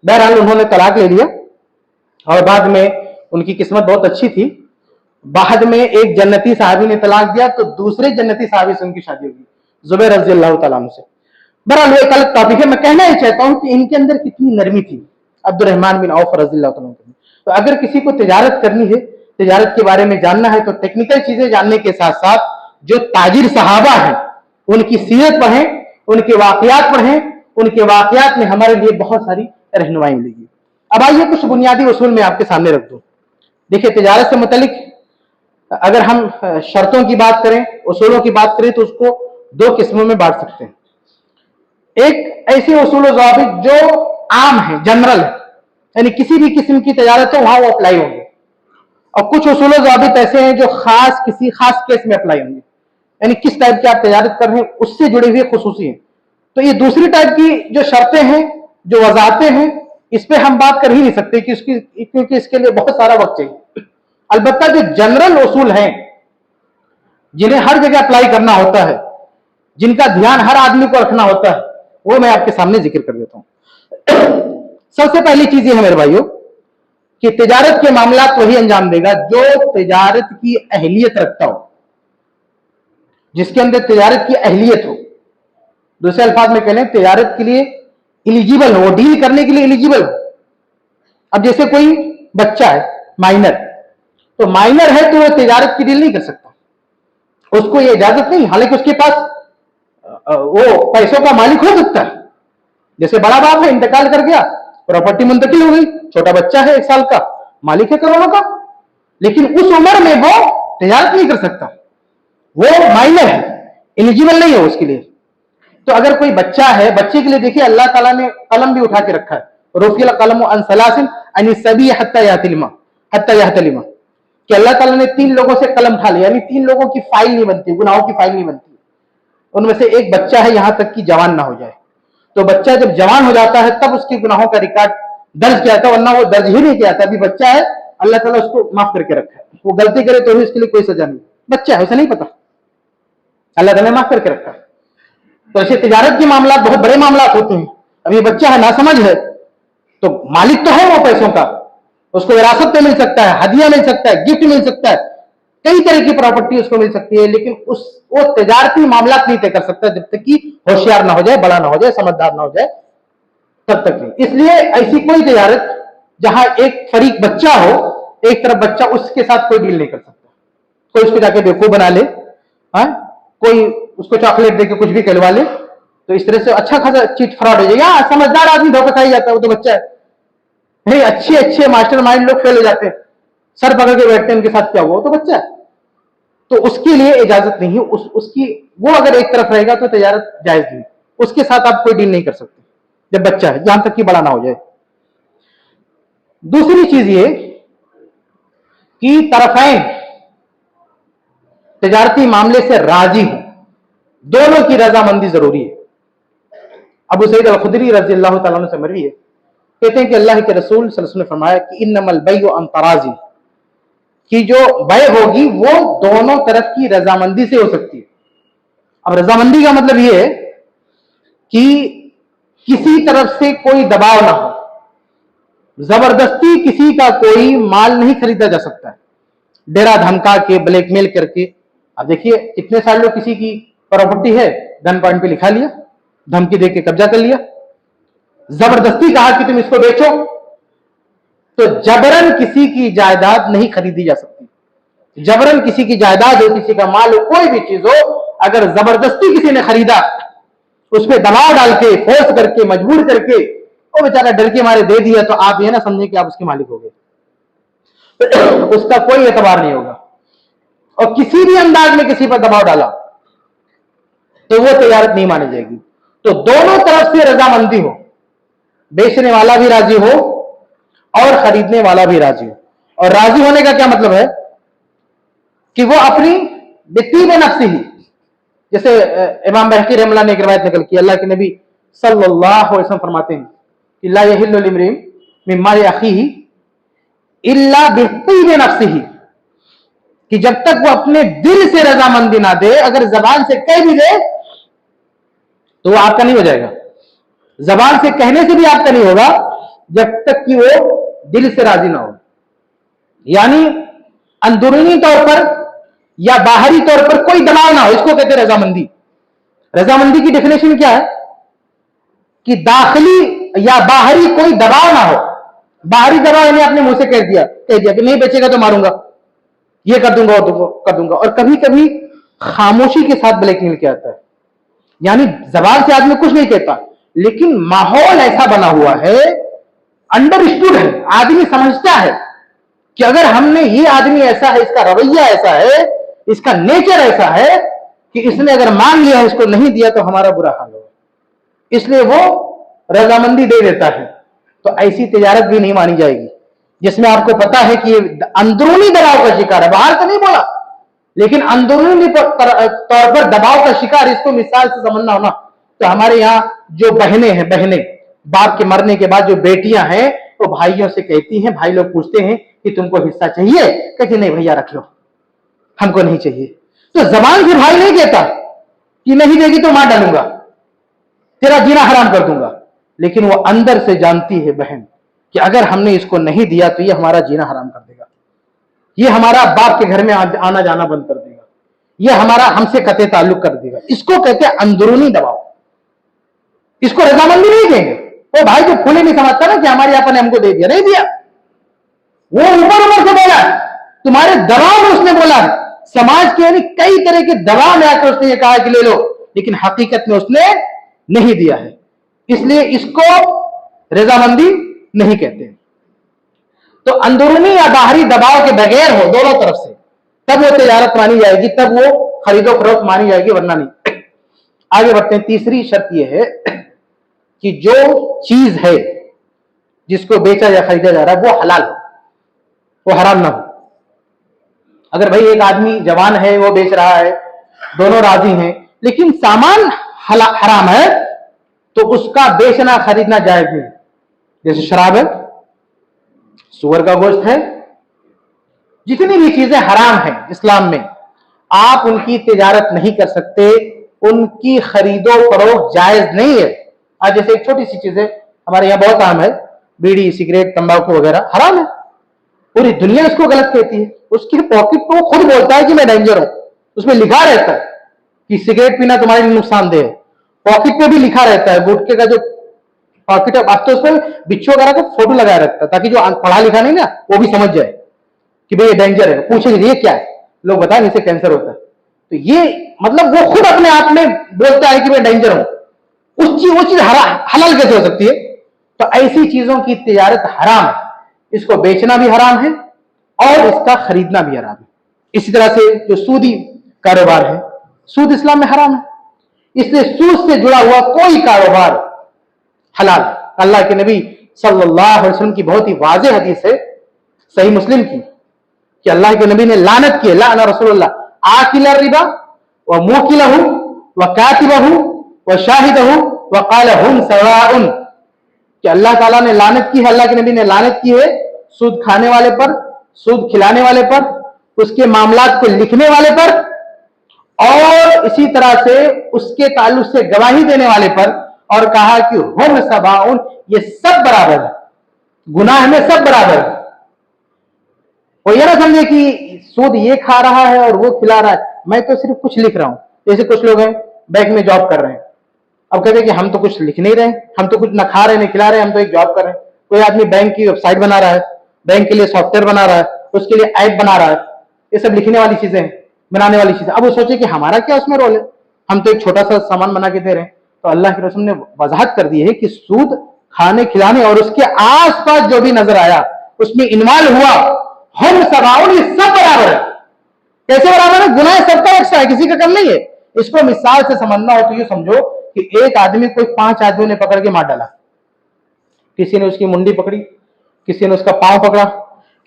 बहरहाल उन्होंने तलाक ले लिया, और बाद में उनकी किस्मत बहुत अच्छी थी, बाद में एक जन्नती साहबी ने तलाक दिया तो दूसरे जन्नती साहबी से उनकी शादी होगी, जुबैर रज़ियल्लाहु ताला अन्हु से। बहरहाल एक अलग टॉपिक है, मैं कहना ही चाहता हूं कि इनके अंदर कितनी नरमी थी, अब्दुर्रहमान बिन औफ रज़ियल्लाहु ताला अन्हु। तो अगर किसी को तिजारत करनी है, तिजारत के बारे में जानना है, तो टेक्निकल चीजें जानने के साथ साथ जो ताजिर सहाबा हैं उनकी सीरत पढ़ें, उनके वाकयात पढ़ें, उनके वाकयात में हमारे लिए बहुत सारी रहनुमाई मिलेगी। अब आइए कुछ बुनियादी उसूल में आपके सामने रख दूं। देखिए, तिजारत से मुतालिक अगर हम शर्तों की बात करें, उसूलों की बात करें, तो उसको दो किस्मों में बांट सकते हैं। एक ऐसे उसूल ज़ाबित जो आम है, जनरल है, यानी किसी भी किस्म की तिजारत हो वहां वो अप्लाई होंगे, और कुछ उसूल ज़ाबित ऐसे हैं जो किसी खास केस में अप्लाई होंगे, यानी किस टाइप की आप तिजारत कर रहे हैं उससे जुड़े हुए खुसूसी हैं। तो ये दूसरी टाइप की जो शर्तें हैं, जो वजाहतें हैं, इस पे हम बात कर ही नहीं सकते क्योंकि इसके लिए बहुत सारा वक्त चाहिए। अलबत्ता जो जनरल उसूल हैं जिन्हें हर जगह अप्लाई करना होता है, जिनका ध्यान हर आदमी को रखना होता है, वो मैं आपके सामने जिक्र कर देता हूं। सबसे पहली चीज ये है मेरे भाइयों कि तिजारत के मामला वही अंजाम देगा जो तिजारत की अहलियत रखता हो, जिसके अंदर तिजारत की अहलियत हो। दूसरे अल्फाज में कहने तिजारत के लिए एलिजिबल हो, वो डील करने के लिए एलिजिबल हो। अब जैसे कोई बच्चा है माइनर, तो माइनर है तो वो तिजारत की डील नहीं कर सकता, उसको ये इजाजत नहीं, हालांकि उसके पास वो पैसों का मालिक हो सकता है। जैसे बड़ा बाप है, इंतकाल कर गया, प्रॉपर्टी मुंतकिल हो गई, छोटा बच्चा है 1 साल का, मालिक है करोड़ों का, लेकिन उस उम्र में वो तिजारत नहीं कर सकता, वो माइनर है, एलिजिबल नहीं है उसके लिए। तो अगर कोई बच्चा है, बच्चे के लिए देखिए अल्लाह ताला ने कलम भी उठा के रखा है, रुफिल कलम अन सलासिन अन सबी हत्ता यहतलिमा, कि अल्लाह ताला ने 3 लोगों से कलम उठा लिया, यानी 3 लोगों की फाइल नहीं बनती, गुनाहों की फाइल नहीं बनती। उनमें से एक बच्चा है, यहां तक कि जवान ना हो जाए। तो बच्चा जब जवान हो जाता है तब उसके गुनाहों का रिकॉर्ड दर्ज किया जाता है, वरना वो दर्ज ही नहीं किया जाता। अभी बच्चा है, अल्लाह ताला उसको माफ करके रखा है, वो गलती करे तो भी उसके लिए कोई सजा नहीं, बच्चा है, उसे नहीं पता, अल्लाह ताला ने माफ करके रखा है। तो ऐसे तिजारत के मामला बहुत बड़े मामला होते हैं। अब ये बच्चा है, नासमझ है, तो मालिक तो है वो पैसों का, उसको विरासत में मिल सकता है, हदिया मिल सकता है, गिफ्ट मिल सकता है, कई तरह की प्रॉपर्टी उसको मिल सकती है, लेकिन वो तजारती मामला नहीं तय कर सकता जब तक कि होशियार ना हो जाए, बड़ा ना हो जाए, समझदार ना हो जाए, तब तक नहीं। इसलिए ऐसी कोई तजारत जहां एक फरीक बच्चा हो, एक तरफ बच्चा, उसके साथ कोई डील नहीं कर सकता। कोई उसको जाके बेवकूफ बना ले, कोई उसको चॉकलेट देके कुछ भी कहलवा ले, तो इस तरह से अच्छा खासा चीट फ्रॉड हो जाएगा। समझदार आदमी धोखा खा ही जाता है, वो तो बच्चा है। अच्छे अच्छे मास्टर माइंड लोग फेल हो जाते हैं, सर पकड़ के बैठते हैं, उनके साथ क्या हुआ, तो बच्चा है। तो उसके लिए इजाजत नहीं है, उसकी वो अगर एक तरफ रहेगा तो तजारत जायज नहीं, उसके साथ आप कोई डील नहीं कर सकते जब बच्चा है, जहां तक कि बड़ा ना हो जाए। दूसरी चीज ये कि तरफैन तजारती मामले से राजी हो, दोनों की रजामंदी जरूरी है। अबू सईद अल खुदरी रज़ी अल्लाह तआला अन्हु से मरवी है, कहते हैं कि अल्लाह के रसूल सल्लल्लाहु अलैहि वसल्लम ने फरमाया कि इन्नमल बैउ अन तराजी, कि जो बै होगी वो दोनों तरफ की रजामंदी से हो सकती है। अब रजामंदी का मतलब ये है कि किसी तरफ से कोई दबाव ना हो, जबरदस्ती किसी का कोई माल नहीं खरीदा जा सकता है, डेरा धमका के, ब्लैकमेल करके। अब देखिए कितने सारे लोग किसी की प्रॉपर्टी है, गन पॉइंट पे लिखा लिया, धमकी दे के कब्जा कर लिया, जबरदस्ती कहा कि तुम इसको बेचो। तो जबरन किसी की जायदाद नहीं खरीदी जा सकती। जबरन किसी की जायदाद हो, किसी का माल हो, कोई भी चीज हो, अगर जबरदस्ती किसी ने खरीदा, उस पर दबाव डाल के, फोर्स करके, मजबूर करके, वो बेचारा डर के मारे दे दिया, तो आप ये ना समझे कि आप उसके मालिक हो गए, उसका कोई एतबार नहीं होगा। और किसी भी अंदाज में किसी पर दबाव डाला तो वो तजारत नहीं मानी जाएगी। तो दोनों तरफ से रजामंदी हो, बेचने वाला भी राजी हो और खरीदने वाला भी राजी हो। और राजी होने का क्या मतलब है कि वो अपनी बित्ती में नफ्सी ही, जैसे इमाम बहकी रहमतुल्लाह ने एक रिवायत निकल की, अल्लाह के नबी सल्लल्लाहु अलैहि वसल्लम फरमाते हैं कि ला यहिल्लु लिम्रिइन मिम्मा अखीही इल्ला बित्ती में नफ्सी ही, कि जब तक वो अपने दिल से रजामंदी ना दे, अगर जबान से कह भी दे तो वो आपका नहीं हो जाएगा। जबान से कहने से भी आपका नहीं होगा जब तक कि वो दिल से राजी ना हो। यानी अंदरूनी तौर पर या बाहरी तौर पर कोई दबाव ना हो, इसको कहते हैं रजामंदी। रजामंदी की डेफिनेशन क्या है कि दाखिली या बाहरी कोई दबाव ना हो। बाहरी दबाव यानी आपने मुंह से कह दिया कि नहीं बेचेगा तो मारूंगा, ये कर दूंगा और कर दूंगा। और कभी कभी खामोशी के साथ ब्लैकमेल किया जाता है, यानी जबान से आदमी कुछ नहीं कहता, लेकिन माहौल ऐसा बना हुआ है, अंडरस्टूड है, आदमी समझता है कि अगर हमने, ये आदमी ऐसा है, इसका रवैया ऐसा है, इसका नेचर ऐसा है कि इसने अगर मांग लिया, इसको नहीं दिया तो हमारा बुरा हाल होगा, इसलिए वो रजामंदी दे देता है। तो ऐसी तिजारत भी नहीं मानी जाएगी जिसमें आपको पता है कि ये अंदरूनी दबाव का शिकार है, बाहर से नहीं बोला, लेकिन अंदरूनी तौर पर दबाव का शिकार। इसको मिसाल से समझना होना, तो हमारे यहाँ जो बहनें हैं, बाप के मरने के बाद जो बेटियां हैं, वो भाइयों से कहती हैं, भाई लोग पूछते हैं कि तुमको हिस्सा चाहिए, कहती नहीं भैया रख लो, हमको नहीं चाहिए। तो जबान से भाई नहीं कहता कि नहीं देगी तो मार डालूंगा, तेरा जीना हराम कर दूंगा, लेकिन वो अंदर से जानती है बहन कि अगर हमने इसको नहीं दिया तो ये हमारा जीना हराम कर देगा, ये हमारा बाप के घर में आना जाना बंद कर देगा, ये हमारा हमसे कते ताल्लुक कर देगा। इसको कहते हैं अंदरूनी दबाव, इसको रजामंदी नहीं कहेंगे। वो भाई जो खुले नहीं समझता ना कि हमारे आपने हमको दे दिया, नहीं दिया, वो ऊपर से बोला, तुम्हारे दबाव में उसने बोला है। समाज के यानी कई तरह के दबाव में आकर उसने ये कहा कि ले लो, लेकिन हकीकत में उसने नहीं दिया है, इसलिए इसको रजामंदी नहीं कहते। तो अंदरूनी या बाहरी दबाव के बगैर हो, दोनों तरफ से, तब वो तिजारत मानी जाएगी, तब वो खरीदो फरोख्त मानी जाएगी, वरना नहीं। आगे बढ़ते हैं। तीसरी शर्त यह है कि जो चीज है जिसको बेचा या खरीदा जा रहा है वो हलाल हो, वो हराम ना हो। अगर भाई एक आदमी जवान है, वो बेच रहा है, दोनों राजी हैं, लेकिन सामान हराम है, तो उसका बेचना खरीदना जायज नहीं। जैसे शराब है, सुअर का गोश्त है, जितनी भी चीजें हराम हैं इस्लाम में, आप उनकी तिजारत नहीं कर सकते, उनकी खरीदो फरोख्त जायज नहीं है। आज जैसे एक छोटी सी चीज है, हमारे यहाँ बहुत आम है, बीड़ी, सिगरेट, तंबाकू वगैरह हराम है, पूरी दुनिया इसको गलत कहती है। उसकी पॉकेट पे वो खुद बोलता है कि मैं डेंजर हूं, उसमें लिखा रहता है कि सिगरेट पीना तुम्हारे लिए नुकसानदेह है। पॉकेट पे भी लिखा रहता है, गुटखे का जो पॉकेट है, अब तो उसमें बिच्छू वगैरह का फोटो लगाया रहता है ताकि जो पढ़ा लिखा नहीं ना वो भी समझ जाए कि भाई ये डेंजर है। पूछेंगे ये क्या है, लोग बताएं इसे कैंसर होता है। तो ये मतलब वो खुद अपने आप में बोलता है कि मैं डेंजर हूं। वो चीज हलाल कैसे हो सकती है? तो ऐसी चीजों की तिजारत हराम है, इसको बेचना भी हराम है और इसका खरीदना भी हराम है। इसी तरह से जो सूदी कारोबार है, सूद इस्लाम में हराम है, इसलिए सूद से जुड़ा हुआ कोई कारोबार हलाल। अल्लाह के नबी सल्लल्लाहु अलैहि वसल्लम की बहुत ही वाज़ेह हदीस है सही मुस्लिम की कि अल्लाह के नबी ने लानत की, लाना रसूलुल्लाह आकिल रिबा व मुकिलहु व कातिबहु व शाहिदहु व क़ाल हुम सवाउन, कि अल्लाह ताला ने लानत की है, अल्लाह के नबी ने लानत की है सूद खाने वाले पर, सूद खिलाने वाले पर, उसके मामलात को लिखने वाले पर और इसी तरह से उसके ताल्लुक से गवाही देने वाले पर, और कहा कि हुम सवाउन, ये सब बराबर है, गुनाह में सब बराबर है। वो ये ना समझे कि सूद ये खा रहा है और वो खिला रहा है, मैं तो सिर्फ कुछ लिख रहा हूं। जैसे कुछ लोग हैं बैंक में जॉब कर रहे हैं, अब कहते हैं कि हम तो कुछ लिख नहीं रहे, हम तो कुछ ना खा रहे नहीं खिला रहे, हम तो एक जॉब कर रहे हैं। कोई आदमी बैंक की वेबसाइट बना रहा है, बैंक के लिए सॉफ्टवेयर बना रहा है, उसके लिए ऐप बना रहा है, ये सब लिखने वाली चीजें हैं, बनाने वाली चीजें। अब वो सोचे कि हमारा क्या उसमें रोल है, हम तो एक छोटा सा सामान बना के दे रहे हैं। तो अल्लाह के रसूल ने वजाहत कर दी है कि सूद खाने खिलाने और उसके आसपास जो भी नजर आया उसमें इन्वॉल्व हुआ, हम सवाउन, ये सब बराबर है। कैसे बराबर है? गुनाह सबका एक सा है, किसी का कम नहीं है। इसको मिसाल से समझना हो तो ये समझो कि एक आदमी को 5 आदमियों ने पकड़ के मार डाला। किसी ने उसकी मुंडी पकड़ी, किसी ने उसका पांव पकड़ा,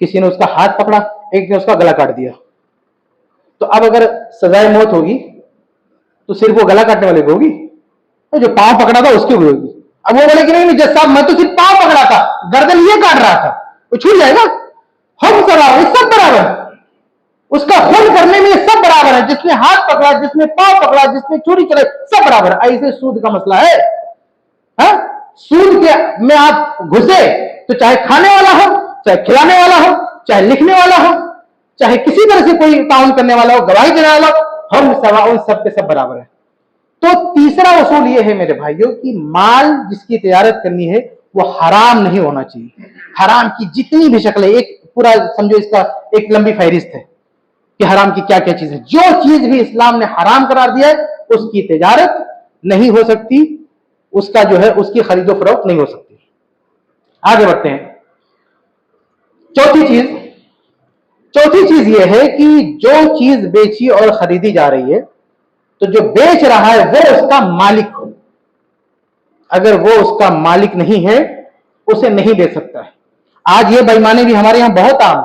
किसी ने उसका हाथ पकड़ा, एक ने उसका गला काट दिया। तो अब अगर सजाए मौत होगी तो सिर्फ वो गला काटने वाले को होगी, तो जो पांव पकड़ा था उसकी भी होगी। अब वो बोले कि नहीं जज साहब, मैं तो सिर्फ पांव पकड़ा था, गर्दन ये काट रहा था, वो छूट जाएगा। हम सब बराबर, उसका खून करने में सब बराबर है, जिसने हाथ पकड़ा, जिसने पांव पकड़ा, जिसने चोरी चलाई, सब बराबर। ऐसे सूद का मसला है। सूद के में आप घुसे तो चाहे खाने वाला हो, चाहे खिलाने वाला हो, चाहे लिखने वाला हो, चाहे किसी तरह से कोई ताउन करने वाला हो, गवाही देने वाला हो, हम सवाउन, सब के सब बराबर है। तो तीसरा उसूल ये है मेरे भाइयों कि माल जिसकी तिजारत करनी है वो हराम नहीं होना चाहिए। हराम की जितनी भी शक्लें, एक पूरा समझो इसका एक लंबी फहरिस्त है कि हराम की क्या क्या चीजें। जो चीज भी इस्लाम ने हराम करार दिया है उसकी तिजारत नहीं हो सकती, उसका जो है उसकी खरीदो फरोख्त नहीं हो सकती। आगे बढ़ते हैं। चौथी चीज यह है कि जो चीज बेची और खरीदी जा रही है तो जो बेच रहा है वो उसका मालिक हो। अगर वो उसका मालिक नहीं है उसे नहीं बेच सकता है। आज ये बेईमानी भी हमारे यहां बहुत आम,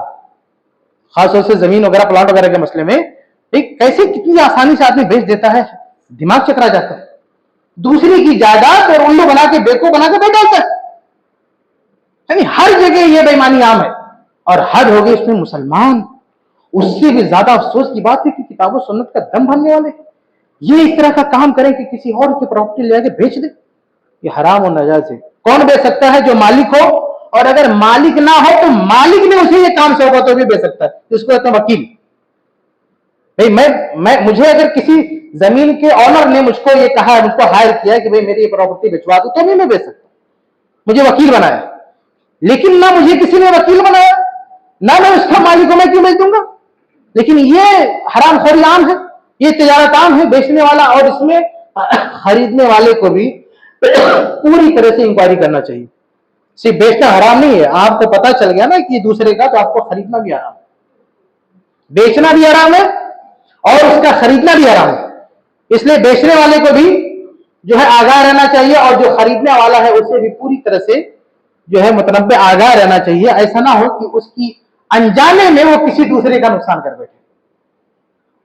खासतौर से जमीन वगैरह प्लाट वगैरह के मसले में, एक कैसे कितनी आसानी से आदमी बेच देता है, दिमाग चकरा जाता है। दूसरी की जायदाद और उल्लू बना के बेवकूफ बना के बेच डालता है। यानी हर जगह ये बेईमानी आम है और हद हो गई इसमें मुसलमान। उससे भी ज्यादा अफसोस की बात है कि किताब और सुन्नत का दम भरने वाले ये इस तरह का काम करें कि किसी और की प्रॉपर्टी ले आके बेच दे। ये हराम और नाजायज है। कौन बेच सकता है? जो मालिक हो, और अगर मालिक ना हो तो मालिक ने उसे ये काम सौंपा तो भी बेच सकता है। इसको कहते हैं वकील। भाई मुझे अगर किसी जमीन के ऑनर ने मुझको ये कहा है, मुझको हायर किया कि भाई मेरी ये प्रॉपर्टी बेचवा दो, तो भी मैं बेच सकता, मुझे वकील बनाया। लेकिन ना मुझे किसी ने वकील बनाया, ना मैं उसका मालिक हूं, मैं क्यों बेच दूंगा? लेकिन ये हरामखोरी आम है, ये तिजारत आम है, बेचने वाला और इसमें खरीदने वाले को भी पूरी तरह से इंक्वायरी करना चाहिए। सिर्फ बेचना हराम नहीं है, आपको पता चल गया ना कि दूसरे का, तो आपको खरीदना भी हराम है, बेचना भी हराम है और उसका खरीदना भी हराम है। इसलिए बेचने वाले को भी जो है आगाह रहना चाहिए और जो खरीदने वाला है उसे भी पूरी तरह से जो है मुतनब्बे आगाह रहना चाहिए। ऐसा ना हो कि उसकी अनजाने में वो किसी दूसरे का नुकसान कर बैठे।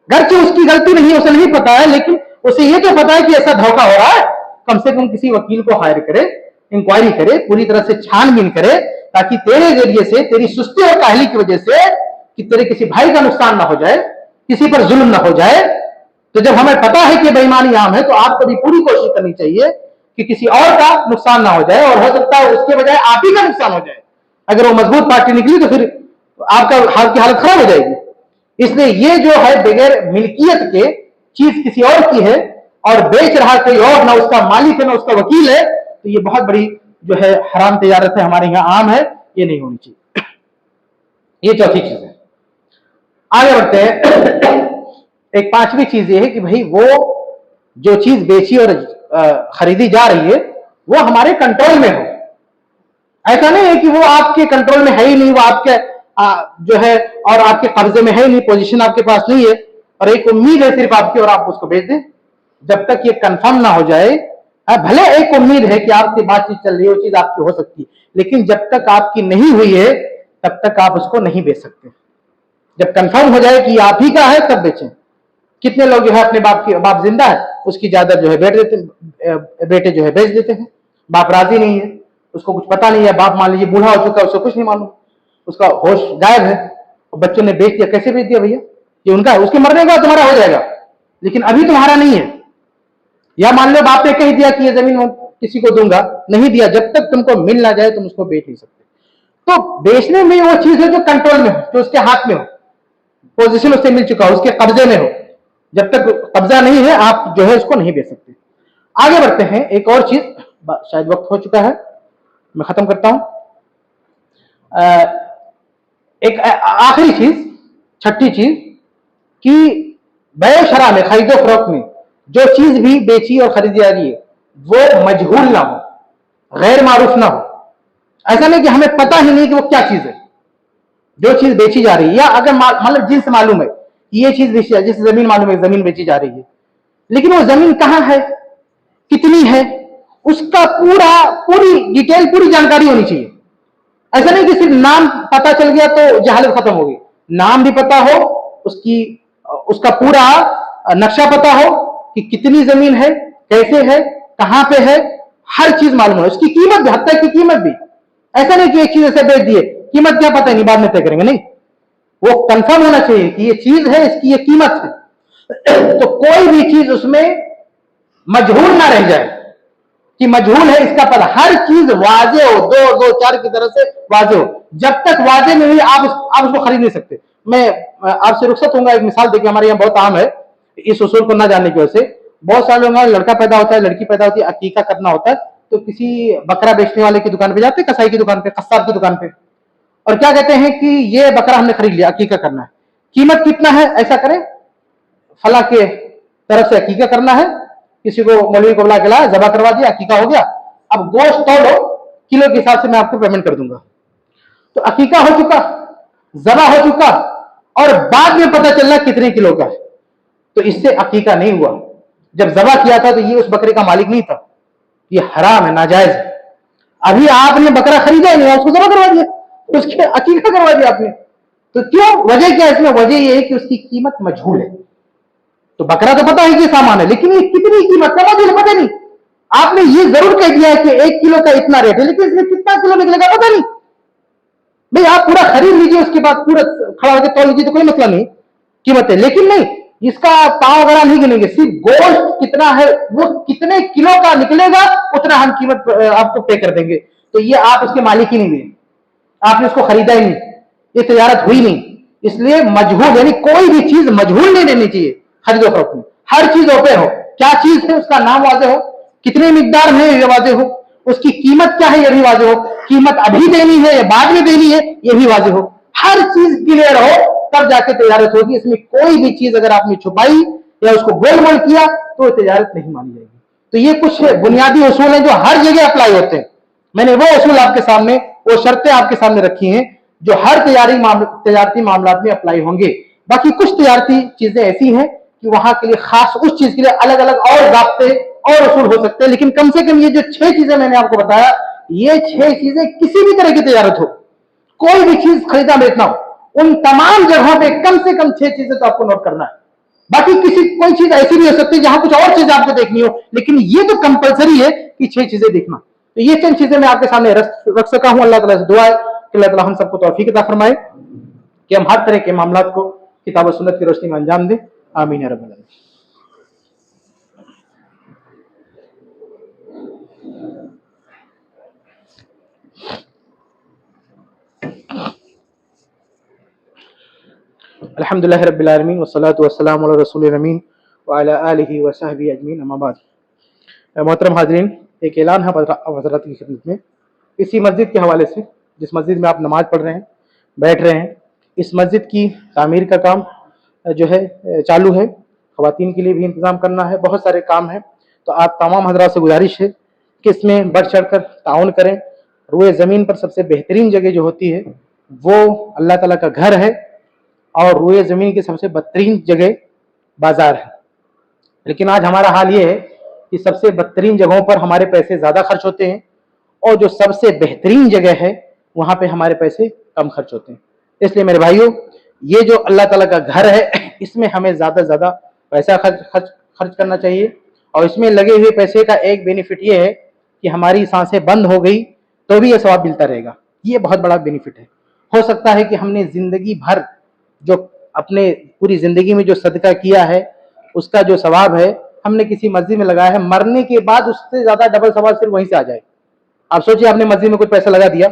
गर्चे उसकी गलती नहीं है, उसे नहीं पता है, लेकिन उसे ये तो पता है कि ऐसा धोखा हो रहा है। कम से कम किसी वकील को हायर करे, इंक्वायरी करे, पूरी तरह से छानबीन करे, ताकि तेरे जरिए से, तेरी सुस्ती और काहली की वजह से कि तेरे किसी भाई का नुकसान ना हो जाए, किसी पर जुल्म ना हो जाए। तो जब हमें पता है कि बेईमानी आम है तो आपको भी पूरी कोशिश करनी चाहिए कि किसी और का नुकसान ना हो जाए, और हो सकता है उसके बजाय आप ही का नुकसान हो जाए। अगर वो मजबूत पार्टी निकली तो फिर आपका की हालत खराब हो जाएगी। इसलिए ये जो है बगैर मिल्कियत के चीज किसी और की है और बेच रहा कोई और, ना उसका मालिक है ना उसका वकील है, तो ये बहुत बड़ी जो है हराम तजारत है, हमारे यहाँ आम है, ये नहीं होनी चाहिए। ये चौथी चीज है। आगे बढ़ते हैं। एक पांचवी चीज ये है कि भाई वो जो चीज बेची और खरीदी जा रही है वो हमारे कंट्रोल में हो। ऐसा नहीं है कि वो आपके कंट्रोल में है ही नहीं, वो आपके जो है और आपके कब्जे में है ही नहीं, पोजीशन आपके पास नहीं है और एक उम्मीद है सिर्फ आपकी और आप उसको बेच दें। जब तक ये कंफर्म ना हो जाए, भले एक उम्मीद है कि आपकी बातचीत चल रही है, वो चीज आपकी हो सकती है, लेकिन जब तक आपकी नहीं हुई है तब तक आप उसको नहीं बेच सकते। जब कंफर्म हो जाए कि आप ही का है तब बेचें। कितने लोग जो है अपने बाप जिंदा है उसकी जायदाद जो है बेटे जो है बेच देते हैं। बाप राजी नहीं है, उसको कुछ पता नहीं है, बाप मान लीजिए बूढ़ा हो चुका है, उसको कुछ नहीं मालूम, उसका होश गायब है, और बच्चों ने बेच दिया। कैसे बेच दिया भैया? ये उनका, उसके मरने का तुम्हारा हो जाएगा, लेकिन अभी तुम्हारा नहीं है। या मान लो बाप ने कह दिया कि ये जमीन मैं किसी को दूंगा, नहीं दिया, जब तक तुमको मिल ना जाए तुम उसको बेच नहीं सकते। तो बेचने में वो चीज है जो कंट्रोल में हो, जो उसके हाथ में हो, पोजीशन उससे मिल चुका हो, उसके कब्जे में हो। जब तक कब्जा नहीं है आप जो है उसको नहीं बेच सकते। आगे बढ़ते हैं। एक और चीज, शायद वक्त हो चुका है, मैं खत्म करता हूं। एक आखिरी चीज, छठी चीज, कि बे शरा में, खरीदो फरोख्त में जो चीज भी बेची और खरीदी जा रही है वो मजहूल ना हो, गैर मारूफ ना हो। ऐसा नहीं कि हमें पता ही नहीं कि वो क्या चीज है जो चीज बेची जा रही है, या अगर मतलब जिनसे मालूम है कि ये चीज बेची जा रही है, जैसे जमीन मालूम है जमीन बेची जा रही है, लेकिन वो जमीन कहाँ है, कितनी है, उसका पूरी डिटेल, पूरी जानकारी होनी चाहिए। ऐसा नहीं कि सिर्फ नाम पता चल गया तो जहालत खत्म हो गई। नाम भी पता हो, उसकी उसका पूरा नक्शा पता हो कि कितनी जमीन है, कैसे है, कहां पे है, हर चीज मालूम है, उसकी कीमत भी, हद तक की कीमत भी। ऐसा नहीं कि एक चीज ऐसे बेच दिए, कीमत क्या पता नहीं, बाद में तय करेंगे, नहीं, वो कंफर्म होना चाहिए कि ये चीज है, इसकी ये कीमत है। तो कोई भी चीज उसमें मजहूल ना रह जाए कि मजहूल है इसका पता, हर चीज वाजे हो, दो दो चार की तरह से वाजे हो। जब तक वाजे में हुई आप उसको खरीद नहीं सकते। मैं आपसे रुखसत होऊंगा, एक मिसाल देखिए, हमारे यहाँ बहुत आम है, इस उसूल को ना जानने की वजह से बहुत सारे लोग, लड़का पैदा होता है, लड़की पैदा होती है, अकीका करना होता है, तो किसी बकरा बेचने वाले की दुकान पे जाते हैं, कसाई की दुकान पे, कस्साब की दुकान पे, और क्या कहते हैं कि ये बकरा हमने खरीद लिया, अकीका करना है, कीमत कितना है, ऐसा करें, फला के तरफ से अकीका करना है, किसी को मौलवी को बुला के लाया, जबा करवा दिया, अकीका हो गया, अब गोश्त तोड़ो, किलो के हिसाब से मैं आपको पेमेंट कर दूंगा। तो अकीका हो चुका, जबा हो चुका, और बाद में पता चलना कितने किलो का है, तो इससे अकीका नहीं हुआ। जब जबा किया था तो ये उस बकरे का मालिक नहीं था, ये हराम है, नाजायज है। अभी आपने बकरा खरीदा ही नहीं, उसको जबा करवा दिया, उसके अकीका करवा दिया आपने, तो क्यों, वजह क्या है इसमें? वजह यह है कि उसकी कीमत मजहूल है। तो बकरा तो पता है कि सामान है, लेकिन ये कितनी कीमत का मुझे पता नहीं। आपने ये जरूर कह दिया है कि 1 किलो का इतना रेट है, लेकिन इसमें कितना किलो निकलेगा पता नहीं। भाई आप पूरा खरीद लीजिए, उसके बाद पूरा खड़ा होकर तोल लीजिए, तो कोई मसला नहीं, कीमत है, लेकिन नहीं, इसका पाव वगैरह नहीं गिनेंगे, सिर्फ गोश्त कितना है, वो कितने किलो का निकलेगा उतना हम कीमत आपको पे कर देंगे। तो ये आप उसके मालिक ही नहीं हुए, आपने उसको खरीदा ही नहीं, ये तजारत हुई नहीं। इसलिए मजहूल, यानी कोई भी चीज मजहूल नहीं देनी चाहिए खरीदो फरोख्त में। हर चीज ओपन हो, क्या चीज है उसका नाम वाजे हो, कितने मिकदार में ये वाजे हो, उसकी कीमत क्या है ये भी वाजे हो, कीमत अभी देनी है या बाद में देनी है ये भी वाजे हो, हर चीज क्लियर हो, तब जाके तजारत होगी। इसमें कोई भी चीज अगर आपने छुपाई या उसको गोल मोल किया तो तजारत नहीं मानी जाएगी। तो ये कुछ बुनियादी उसूल हैं जो हर जगह अप्लाई होते हैं। मैंने वो उसूल आपके सामने, वो शर्तें आपके सामने रखी हैं जो हर तजारती मामलात में अप्लाई होंगे। बाकी कुछ तजारती चीजें ऐसी हैं कि वहां के लिए खास, उस चीज के लिए अलग अलग और ज़ाब्ते और उसूल हो सकते हैं, लेकिन कम से कम ये जो 6 चीजें मैंने आपको बताया, ये 6 चीजें किसी भी तरह की तजारत हो, कोई भी चीज खरीदा बेचना हो, उन तमाम जगहों पे कम से कम 6 चीजें तो आपको नोट करना है। बाकी कोई चीज ऐसी भी हो सकती है जहां कुछ और चीज आपको देखनी हो, लेकिन ये तो कंपलसरी है कि 6 चीजें देखना। तो ये चंद चीजें मैं आपके सामने रख सका हूं। अल्लाह ताला से दुआ है कि अल्लाह ताला हम सबको तौफीक अता फरमाए कि हम हर तरह के मामलात को किताब और सुन्नत की रोशनी में अंजाम दें। आमीन या रब्बल आलमीन। अल्हम्दुलिल्लाह रब्बिल आलमीन वस्सलातु वस्सलामु अला रसूलिल अमीन व अला आलिहि व सहबिहि अजमीन अम्मा बाद। मोहतरम हाज़रीन, एक ऐलान है हज़रात की खिदमत में। इसी मस्जिद के हवाले से, जिस मस्जिद में आप नमाज पढ़ रहे हैं, बैठ रहे हैं, इस मस्जिद की तामीर का काम जो है चालू है। ख़वातीन के लिए भी इंतज़ाम करना है, बहुत सारे काम हैं। तो आप तमाम हज़रात से गुजारिश है कि इसमें बढ़ चढ़ कर ताउन करें। रुए ज़मीन पर सबसे बेहतरीन जगह जो होती है वो अल्लाह ताला का घर है, और रुए ज़मीन की सबसे बदतरीन जगह बाज़ार है। लेकिन आज हमारा हाल ये है कि सबसे बदतरीन जगहों पर हमारे पैसे ज़्यादा खर्च होते हैं, और जो सबसे बेहतरीन जगह है वहाँ पे हमारे पैसे कम खर्च होते हैं। इसलिए मेरे भाइयों, ये जो अल्लाह ताला का घर है, इसमें हमें ज़्यादा से ज़्यादा पैसा खर्च करना चाहिए। और इसमें लगे हुए पैसे का एक बेनिफिट ये है कि हमारी सांसें बंद हो गई तो भी ये सवाब मिलता रहेगा। ये बहुत बड़ा बेनिफिट है। हो सकता है कि हमने ज़िंदगी भर जो अपने पूरी ज़िंदगी में जो सदका किया है उसका जो सवाब है हमने किसी मस्जिद में लगाया है, मरने के बाद उससे ज़्यादा डबल सवाब सिर्फ वहीं से आ जाए। आप सोचिए, आपने मस्जिद में कुछ पैसा लगा दिया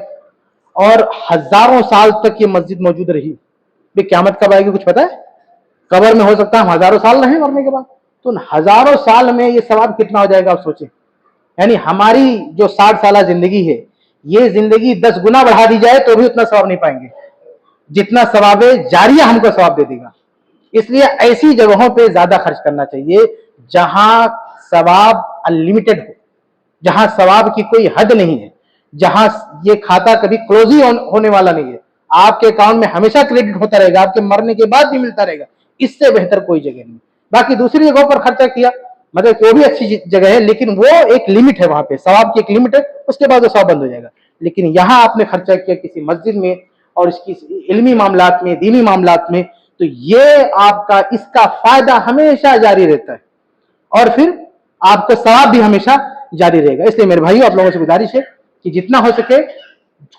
और हज़ारों साल तक ये मस्जिद मौजूद रही। क़यामत कब आएगी कुछ पता है? कब्र में हो सकता है हम हज़ारों साल रहें मरने के बाद, तो हज़ारों साल में ये सवाब कितना हो जाएगा आप सोचें। यानी हमारी जो 60 साल जिंदगी है, ये जिंदगी 10 गुना बढ़ा दी जाए तो भी उतना सवाब नहीं पाएंगे जितना सवाब जारिया हमको सवाब दे देगा। इसलिए ऐसी जगहों पे ज्यादा खर्च करना चाहिए जहां सवाब अनलिमिटेड हो, जहां सवाब की कोई हद नहीं है, जहां ये खाता कभी क्लोज ही होने वाला नहीं है, आपके अकाउंट में हमेशा क्रेडिट होता रहेगा, आपके मरने के बाद भी मिलता रहेगा। इससे बेहतर कोई जगह नहीं। बाकी दूसरी जगहों पर खर्चा किया, मतलब वो भी अच्छी जगह है, लेकिन वो एक लिमिट है, वहां पे सवाब की एक लिमिट है, उसके बाद वो सवाब बंद हो जाएगा। लेकिन यहाँ आपने खर्चा किया किसी मस्जिद में और इसकी इल्मी मामलात में, दीनी मामलात में, तो ये आपका इसका फायदा हमेशा जारी रहता है और फिर आपका सवाब भी हमेशा जारी रहेगा। इसलिए मेरे भाइयों, आप लोगों से गुजारिश है कि जितना हो सके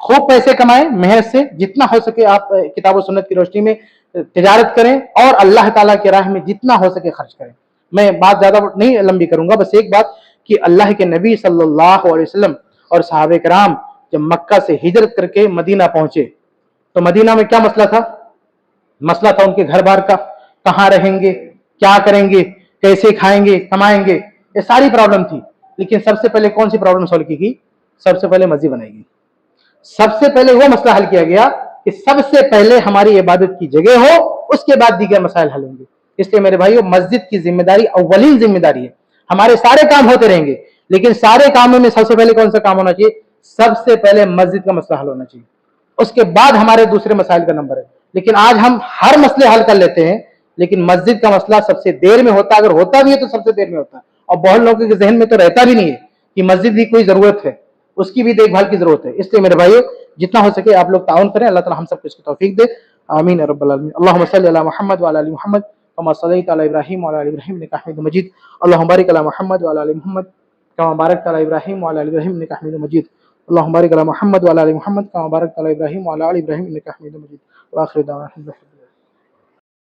खूब पैसे कमाएं, मेहनत से जितना हो सके आप किताब और सुन्नत की रोशनी में तिजारत करें और अल्लाह ताला की राह में जितना हो सके खर्च करें। मैं बात ज्यादा नहीं लंबी करूंगा, बस एक बात कि अल्लाह के नबी सल्लल्लाहु अलैहि वसल्लम और सहाबे कराम जब मक्का से हिजरत करके मदीना पहुंचे तो मदीना में क्या मसला था? मसला था उनके घर बार का, कहाँ रहेंगे, क्या करेंगे, कैसे खाएंगे, कमाएंगे, ये सारी प्रॉब्लम थी। लेकिन सबसे पहले कौन सी प्रॉब्लम सॉल्व की गई? सबसे पहले मस्जिद बनाई गई। सबसे पहले वो मसला हल किया गया कि सबसे पहले हमारी इबादत की जगह हो, उसके बाद दीगर मसाइल हल होंगे। इसलिए मेरे भाइयों, मस्जिद की जिम्मेदारी अव्वलीन जिम्मेदारी है। हमारे सारे काम होते रहेंगे, लेकिन सारे कामों में सबसे पहले कौन सा काम होना चाहिए? सबसे पहले मस्जिद का मसला हल होना चाहिए, उसके बाद हमारे दूसरे मसाइल का नंबर है। लेकिन आज हम हर मसले हल कर लेते हैं, लेकिन मस्जिद का मसला सबसे देर में होता है, अगर होता भी है तो सबसे देर में होता है। और बहुत लोगों के जहन में तो रहता भी नहीं है कि मस्जिद की कोई जरूरत है, उसकी भी देखभाल की जरूरत है। इसलिए मेरे भाइयों, जितना हो सके आप लोग ताउन करें। अल्लाह ताला हम सबको इसकी तौफीक दे। आमीन या रब्बल आलमीन। अल्लाहुम्मा सल्लि अला मुहम्मद व अला आलि मुहम्मद कमा सल्लैता अला इब्राहीम व अला आलि इब्राहीम इन्नका हमीदुम मजीद। अल्लाहुम्मा बारिक अला मुहम्मद व अला आलि मुहम्मद कमा बारकता अला इब्राहीम व अला आलि इब्राहीम इन्नका हमीदुम मजीद। अल्लाहुम्मा बारिक अला मुहम्मद व अला आलि मुहम्मद कमा बारकता अला इब्राहीम व अला आलि इब्राहीम इन्नका हमीदुम मजीद। व आखिरु दावाना